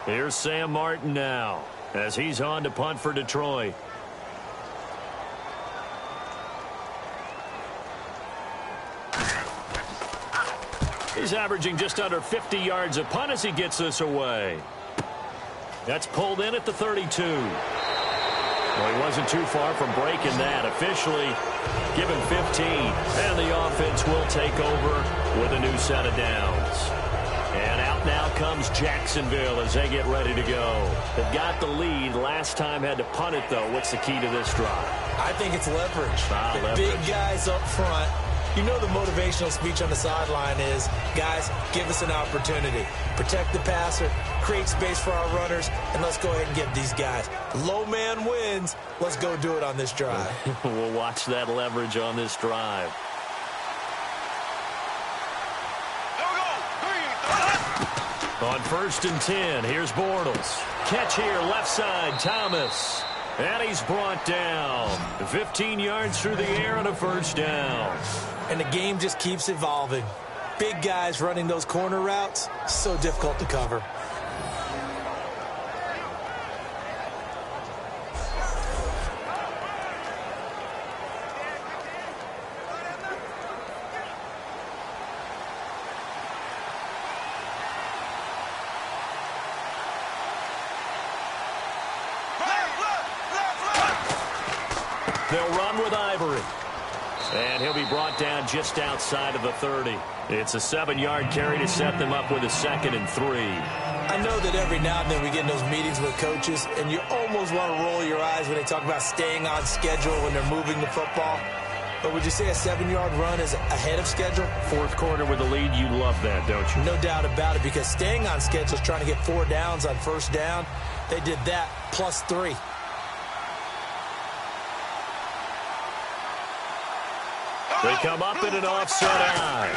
Here's Sam Martin now, as he's on to punt for Detroit. He's averaging just under 50 yards a punt as he gets this away. That's pulled in at the 32. Well, he wasn't too far from breaking that. Officially given 15. And the offense will take over with a new set of downs. And out now comes Jacksonville as they get ready to go. They've got the lead. Last time had to punt it, though. What's the key to this drive? I think it's leverage. Leverage. Big guys up front. You know the motivational speech on the sideline is, guys, give us an opportunity. Protect the passer, create space for our runners, and let's go ahead and get these guys. Low man wins. Let's go do it on this drive. We'll watch that leverage on this drive. On 1st and 10, here's Bortles. Catch here, left side, Thomas. And he's brought down. 15 yards through the air and a first down. And the game just keeps evolving. Big guys running those corner routes, so difficult to cover. They'll run with Ivory. And he'll be brought down just outside of the 30. It's a 7-yard carry to set them up with a 2nd and 3. I know that every now and then we get in those meetings with coaches, and you almost want to roll your eyes when they talk about staying on schedule when they're moving the football. But would you say a 7-yard run is ahead of schedule? 4th quarter with a lead, you love that, don't you? No doubt about it, because staying on schedule is trying to get 4 downs on first down. They did that plus 3. They come up in an offset eye.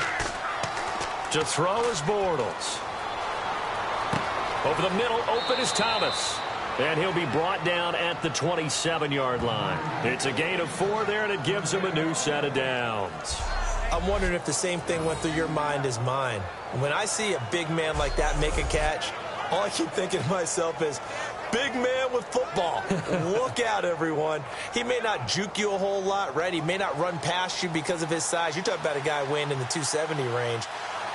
To throw is Bortles. Over the middle, open is Thomas. And he'll be brought down at the 27-yard line. It's a gain of 4 there, and it gives him a new set of downs. I'm wondering if the same thing went through your mind as mine. When I see a big man like that make a catch, all I keep thinking to myself is, big man with football. Look out, everyone. He may not juke you a whole lot, right? He may not run past you because of his size. You're talking about a guy weighing in the 270 range.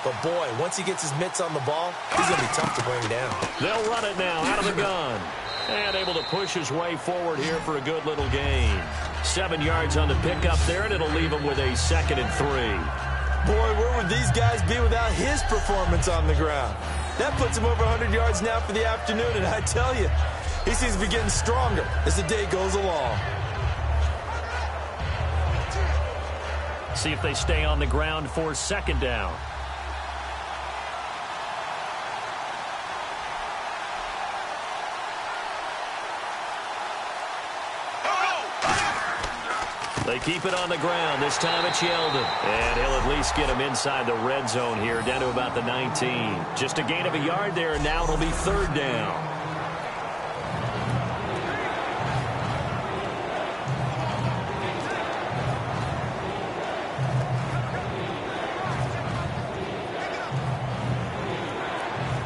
But, boy, once he gets his mitts on the ball, he's going to be tough to bring down. They'll run it now out of the gun. And able to push his way forward here for a good little gain. 7 yards on the pickup there, and it'll leave him with a 2nd and 3. Boy, where would these guys be without his performance on the ground? That puts him over 100 yards now for the afternoon, and I tell you, he seems to be getting stronger as the day goes along. See if they stay on the ground for 2nd down. They keep it on the ground. This time it's Yeldon. And he'll at least get him inside the red zone here, down to about the 19. Just a gain of a yard there, and now it'll be 3rd down.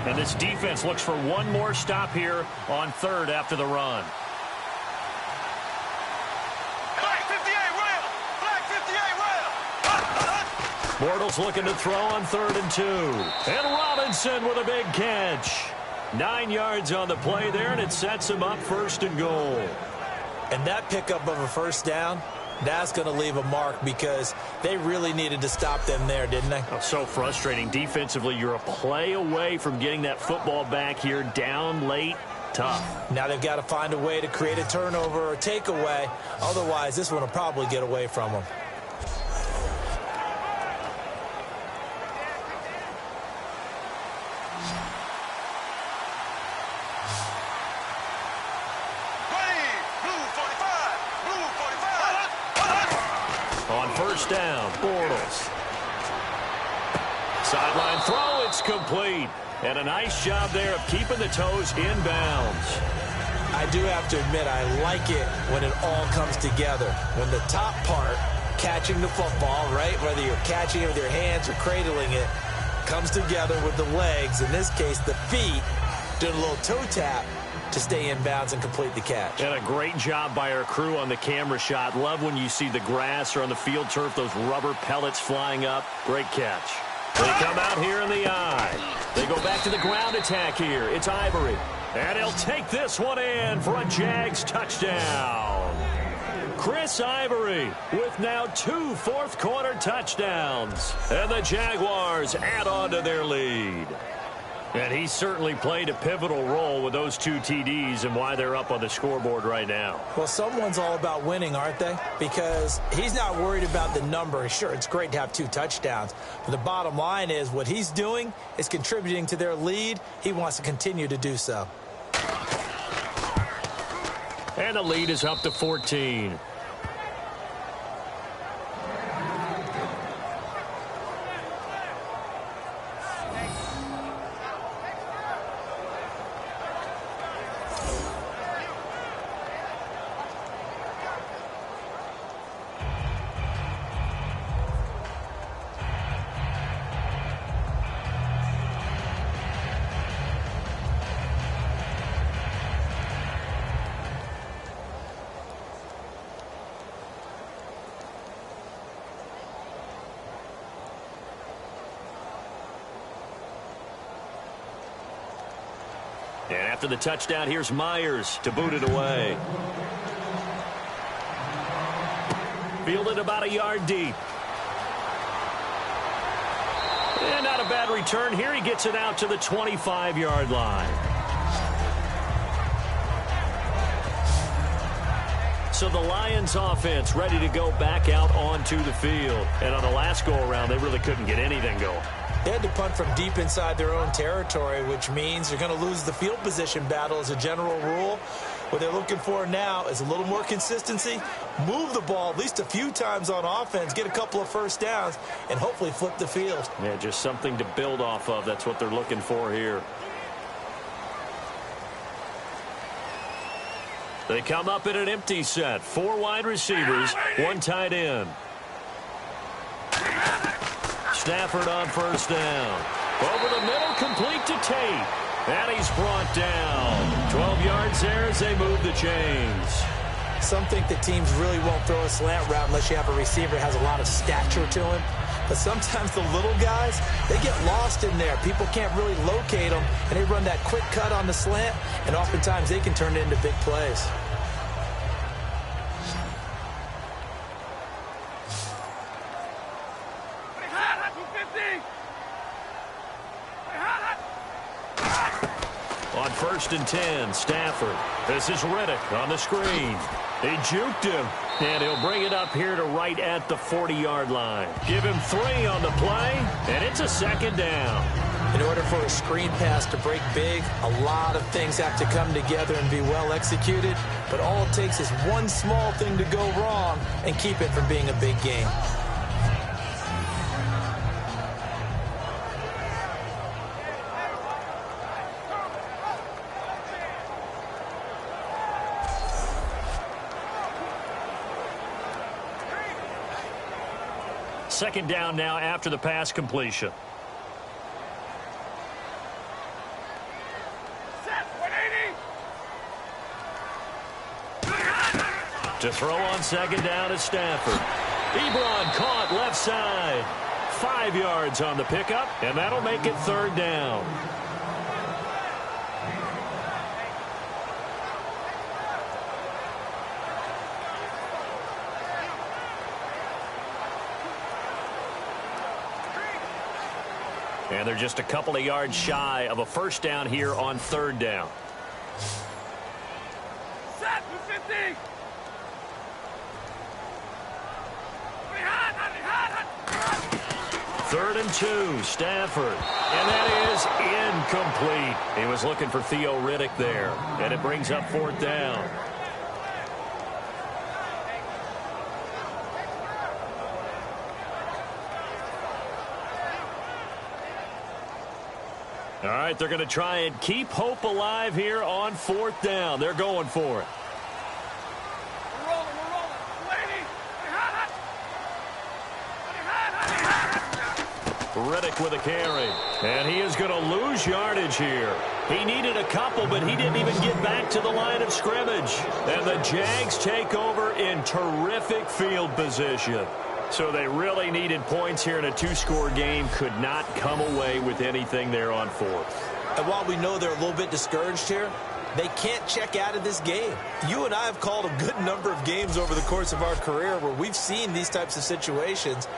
And this defense looks for one more stop here on 3rd after the run. Bortles looking to throw on 3rd and 2. And Robinson with a big catch. 9 yards on the play there, and it sets him up 1st and goal. And that pickup of a first down, that's going to leave a mark because they really needed to stop them there, didn't they? Oh, so frustrating. Defensively, you're a play away from getting that football back here, down late. Tough. Now they've got to find a way to create a turnover or takeaway. Otherwise, this one will probably get away from them. On 1st down, Bortles. Sideline throw, it's complete. And a nice job there of keeping the toes inbounds. I do have to admit, I like it when it all comes together. When the top part, catching the football, right, whether you're catching it with your hands or cradling it, comes together with the legs, in this case the feet, doing a little toe tap to stay in bounds and complete the catch. And a great job by our crew on the camera shot. Love when you see the grass or on the field turf, those rubber pellets flying up. Great catch. They come out here in the eye. They go back to the ground attack here. It's Ivory. And he'll take this one in for a Jags touchdown. Chris Ivory with now 2 fourth-quarter touchdowns. And the Jaguars add on to their lead. And he certainly played a pivotal role with those 2 TDs and why they're up on the scoreboard right now. Well, someone's all about winning, aren't they? Because he's not worried about the number. Sure, it's great to have 2 touchdowns. But the bottom line is what he's doing is contributing to their lead. He wants to continue to do so. And the lead is up to 14. And after the touchdown, here's Myers to boot it away. Fielded about a yard deep. And not a bad return here. He gets it out to the 25-yard line. So the Lions offense ready to go back out onto the field. And on the last go-around, they really couldn't get anything going. They had to punt from deep inside their own territory, which means they're going to lose the field position battle as a general rule. What they're looking for now is a little more consistency, move the ball at least a few times on offense, get a couple of first downs, and hopefully flip the field. Yeah, just something to build off of. That's what they're looking for here. They come up in an empty set. 4 wide receivers, 1 tight end. Stafford on 1st down. Over the middle, complete to Tate. And he's brought down. 12 yards there as they move the chains. Some think that teams really won't throw a slant route unless you have a receiver that has a lot of stature to him. But sometimes the little guys, they get lost in there. People can't really locate them, and they run that quick cut on the slant, and oftentimes they can turn it into big plays. On 1st and 10, Stafford. This is Riddick on the screen. He juked him, and he'll bring it up here to right at the 40-yard line. Give him 3 on the play, and it's a 2nd down. In order for a screen pass to break big, a lot of things have to come together and be well executed, but all it takes is one small thing to go wrong and keep it from being a big game. Second down now after the pass completion. To throw on 2nd down is Stafford. Ebron caught left side. 5 yards on the pickup, and that'll make it 3rd down. And they're just a couple of yards shy of a first down here on third down. Set, 50. Third and 2, Stafford. And that is incomplete. He was looking for Theo Riddick there. And it brings up fourth down. All right, they're going to try and keep hope alive here on fourth down. They're going for it. We're rolling. Lady. Riddick with a carry. And he is going to lose yardage here. He needed a couple, but he didn't even get back to the line of scrimmage. And the Jags take over in terrific field position. So they really needed points here in a two-score game. Could not come away with anything there on fourth. And while we know they're a little bit discouraged here, they can't check out of this game. You and I have called a good number of games over the course of our career where we've seen these types of situations.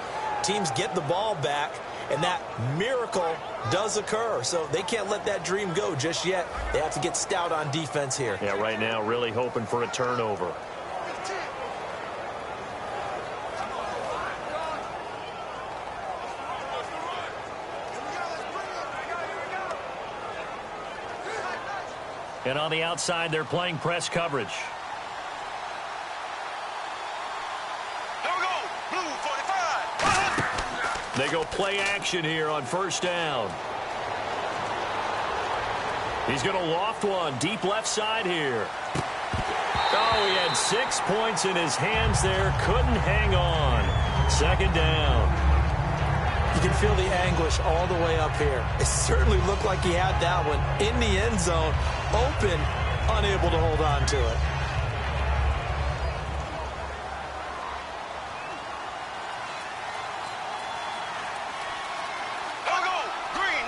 Teams get the ball back, and that miracle does occur. So they can't let that dream go just yet. They have to get stout on defense here. Yeah, right now really hoping for a turnover. And on the outside, they're playing press coverage. Here we go. Blue 45. They go play action here on first down. He's going to loft one deep left side here. Oh, he had 6 points in his hands there. Couldn't hang on. Second down. You can feel the anguish all the way up here. It certainly looked like he had that one in the end zone, open, unable to hold on to it. Here we go. Green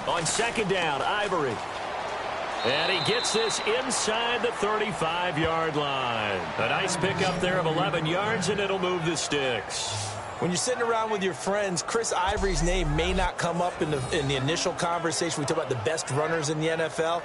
90. On second down, Ivory. And he gets this inside the 35-yard line. A nice pickup there of 11 yards, and it'll move the sticks. When you're sitting around with your friends, Chris Ivory's name may not come up in the initial conversation. We talk about the best runners in the NFL,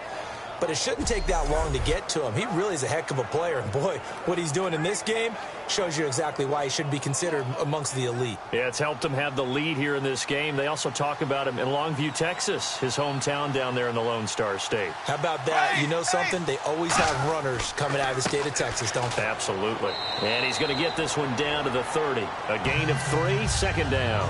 but it shouldn't take that long to get to him. He really is a heck of a player, and boy, what he's doing in this game shows you exactly why he should be considered amongst the elite. Yeah, it's helped him have the lead here in this game. They also talk about him in Longview, Texas, his hometown down there in the Lone Star State. How about that? You know something? They always have runners coming out of the state of Texas, don't they? Absolutely. And he's going to get this one down to the 30. A gain of 3, second down.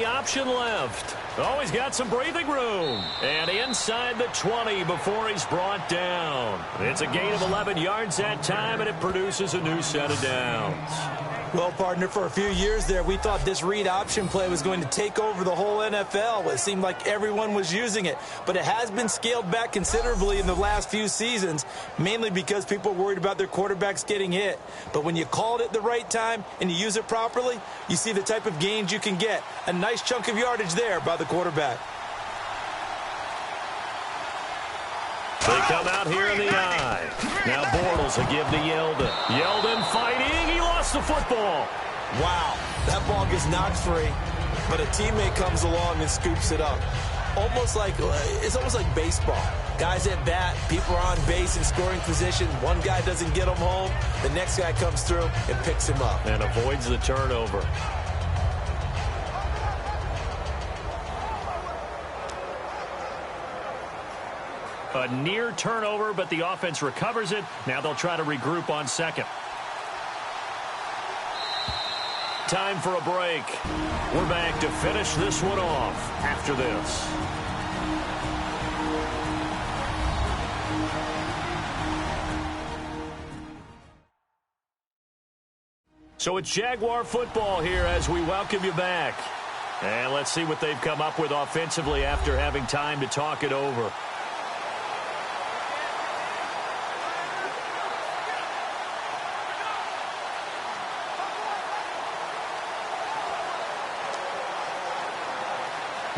Option left. Oh, he's got some breathing room. And inside the 20 before he's brought down. It's a gain of 11 yards that time, and it produces a new set of downs. Well, partner, for a few years there, we thought this read option play was going to take over the whole NFL. It seemed like everyone was using it. But it has been scaled back considerably in the last few seasons, mainly because people are worried about their quarterbacks getting hit. But when you call it at the right time and you use it properly, you see the type of gains you can get. A nice chunk of yardage there by the quarterback. They come out here in the eye. Now Bortles will give to Yeldon. Yeldon fighting. He lost the football. Wow, that ball gets knocked free, but a teammate comes along and scoops it up. It's almost like baseball. Guys at bat, people are on base in scoring position. One guy doesn't get him home. The next guy comes through and picks him up. And avoids the turnover. A near turnover, but the offense recovers it. Now they'll try to regroup on second. Time for a break. We're back to finish this one off after this. So it's Jaguar football here as we welcome you back. And let's see what they've come up with offensively after having time to talk it over.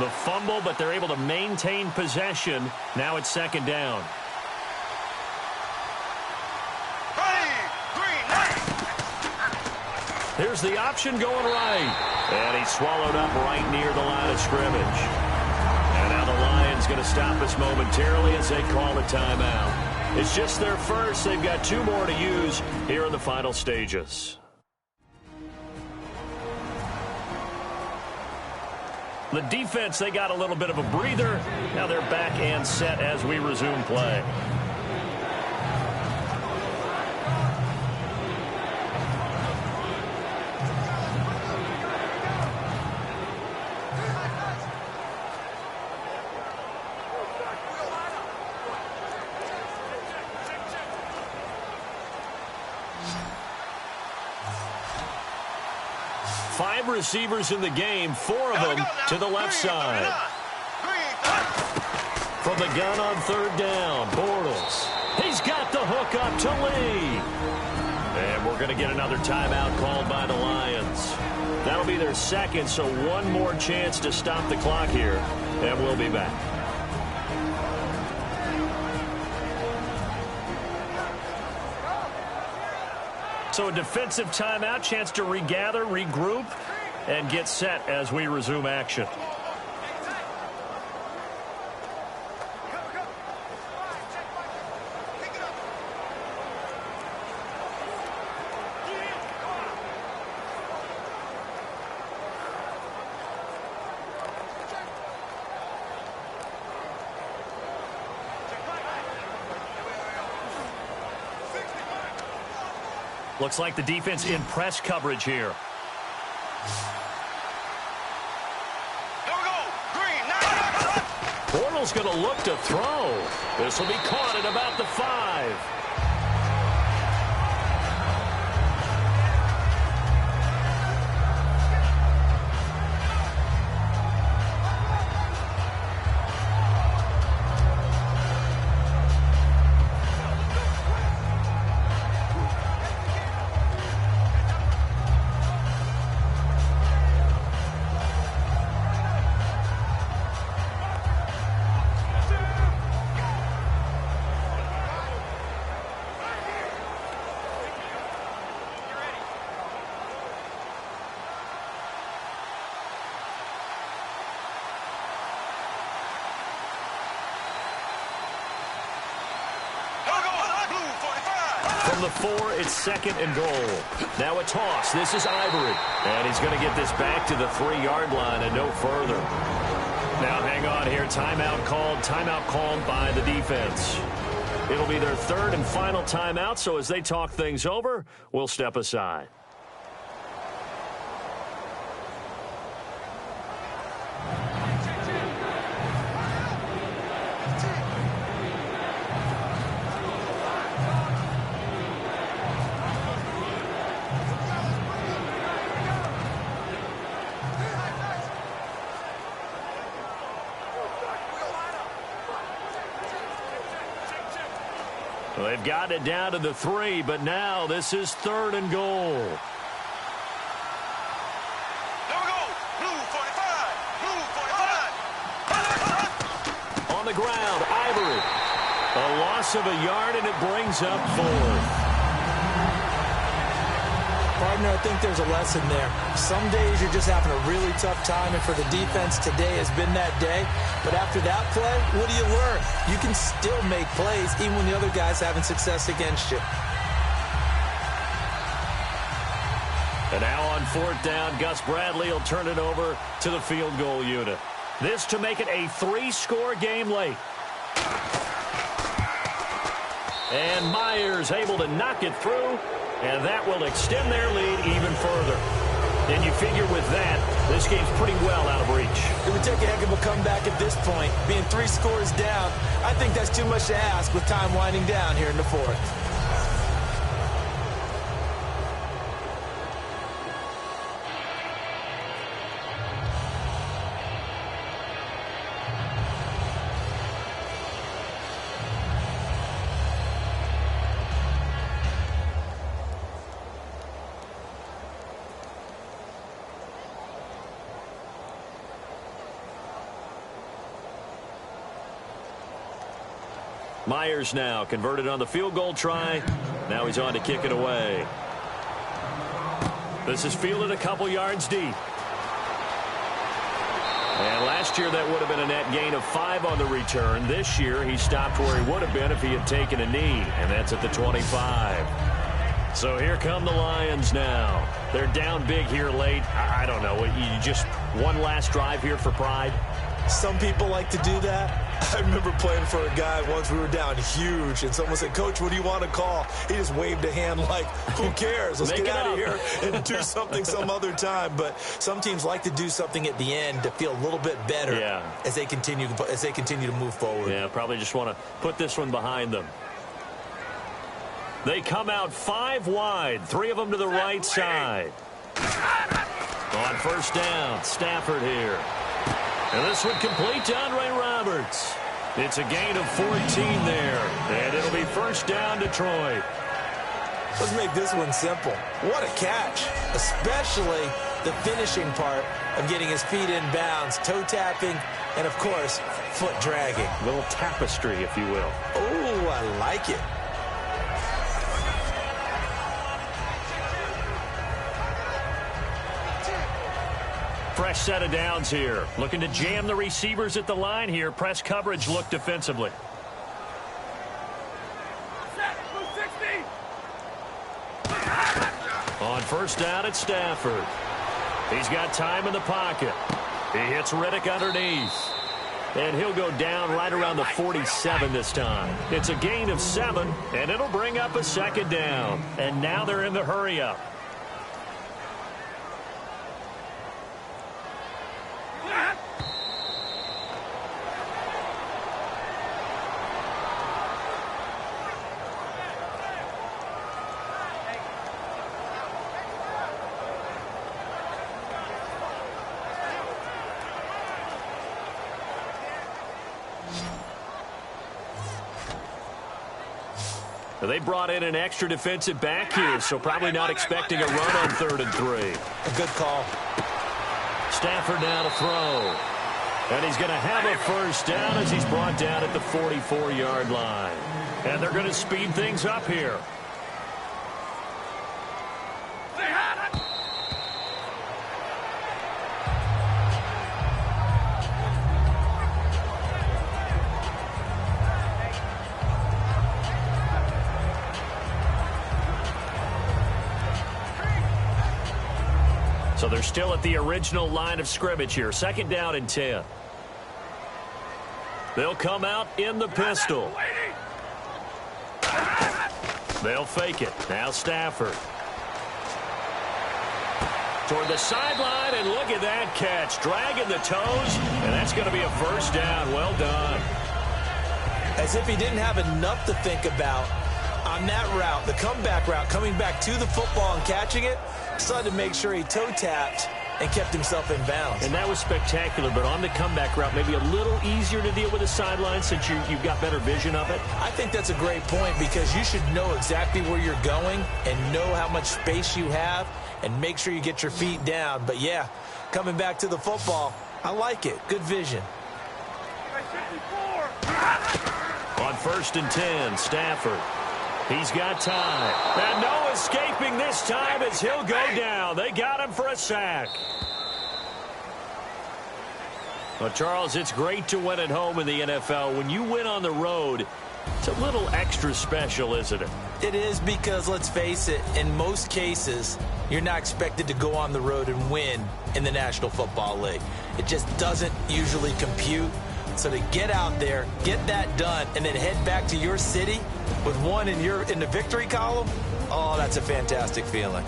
The fumble, but they're able to maintain possession. Now it's second down. Here's the option going right. And he's swallowed up right near the line of scrimmage. And now the Lions going to stop us momentarily as they call a timeout. It's just their first. They've got 2 more to use here in the final stages. The defense, they got a little bit of a breather. Now they're back and set as we resume play. Five receivers in the game, 4 of them to the left side. From the gun on third down, Bortles. He's got the hook up to Lee. And we're going to get another timeout called by the Lions. That'll be their second, so 1 more chance to stop the clock here. And we'll be back. So a defensive timeout, chance to regather, regroup, and get set as we resume action. Looks like the defense in press coverage here. Bortles going to look to throw. This will be caught at about the 5. From the 4, it's second and goal. Now a toss. This is Ivory. And he's going to get this back to the 3-yard line and no further. Now hang on here. Timeout called by the defense. It'll be their 3rd and final timeout, so as they talk things over, we'll step aside. Well, they've got it down to the 3, but now this is 3rd and goal. On the ground, Ivory. A loss of a yard, and it brings up 4th. Partner, I think there's a lesson there. Some days you're just having a really tough time, and for the defense, today has been that day. But after that play, what do you learn? You can still make plays even when the other guy's having success against you. And now on 4th down, Gus Bradley will turn it over to the field goal unit. This to make it a 3-score game late. And Myers able to knock it through. And that will extend their lead even further. And you figure with that, this game's pretty well out of reach. It would take a heck of a comeback at this point. Being 3 scores down, I think that's too much to ask with time winding down here in the 4th. Myers now converted on the field goal try. Now he's on to kick it away. This is fielded a couple yards deep. And last year that would have been a net gain of 5 on the return. This year he stopped where he would have been if he had taken a knee, and that's at the 25. So here come the Lions now. They're down big here late. I don't know. You just one last drive here for pride? Some people like to do that. I remember playing for a guy once. We were down huge, and someone said, "Coach, what do you want to call?" He just waved a hand like, who cares? Let's get out of here and do something some other time. But some teams like to do something at the end to feel a little bit better as they continue to move forward. Yeah, probably just want to put this one behind them. They come out 5 wide, 3 of them to the right side. On first down, Stafford here. And this one complete to Andre Roberts. It's a gain of 14 there. And it'll be first down, Detroit. Let's make this one simple. What a catch, especially the finishing part of getting his feet in bounds, toe tapping, and, of course, foot dragging. A little tapestry, if you will. Oh, I like it. Fresh set of downs here. Looking to jam the receivers at the line here. Press coverage look defensively. On first down, it's Stafford. He's got time in the pocket. He hits Riddick underneath. And he'll go down right around the 47 this time. It's a gain of 7, and it'll bring up a second down. And now they're in the hurry-up. They brought in an extra defensive back here, so probably not expecting a run on 3rd and 3. A good call. Stafford now to throw. And he's going to have a first down as he's brought down at the 44-yard line. And they're going to speed things up here. So they're still at the original line of scrimmage here. 2nd down and 10. They'll come out in the pistol. They'll fake it. Now Stafford. Toward the sideline, and look at that catch. Dragging the toes, and that's going to be a first down. Well done. As if he didn't have enough to think about on that route, the comeback route, coming back to the football and catching it, decided to make sure he toe-tapped and kept himself in bounds. And that was spectacular, but on the comeback route, maybe a little easier to deal with the sideline since you've got better vision of it. I think that's a great point because you should know exactly where you're going and know how much space you have and make sure you get your feet down. But, yeah, coming back to the football, I like it. Good vision. On 1st and 10, Stafford. He's got time. And no escaping this time as he'll go down. They got him for a sack. Well, Charles, it's great to win at home in the NFL. When you win on the road, it's a little extra special, isn't it? It is because, let's face it, in most cases, you're not expected to go on the road and win in the National Football League. It just doesn't usually compute. So to get out there, get that done, and then head back to your city with one in the victory column, oh, that's a fantastic feeling.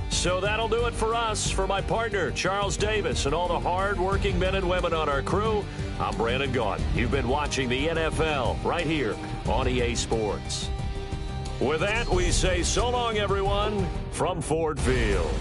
So that'll do it for us. For my partner, Charles Davis, and all the hard-working men and women on our crew, I'm Brandon Gaudin. You've been watching the NFL right here on EA Sports. With that, we say so long, everyone, from Ford Field.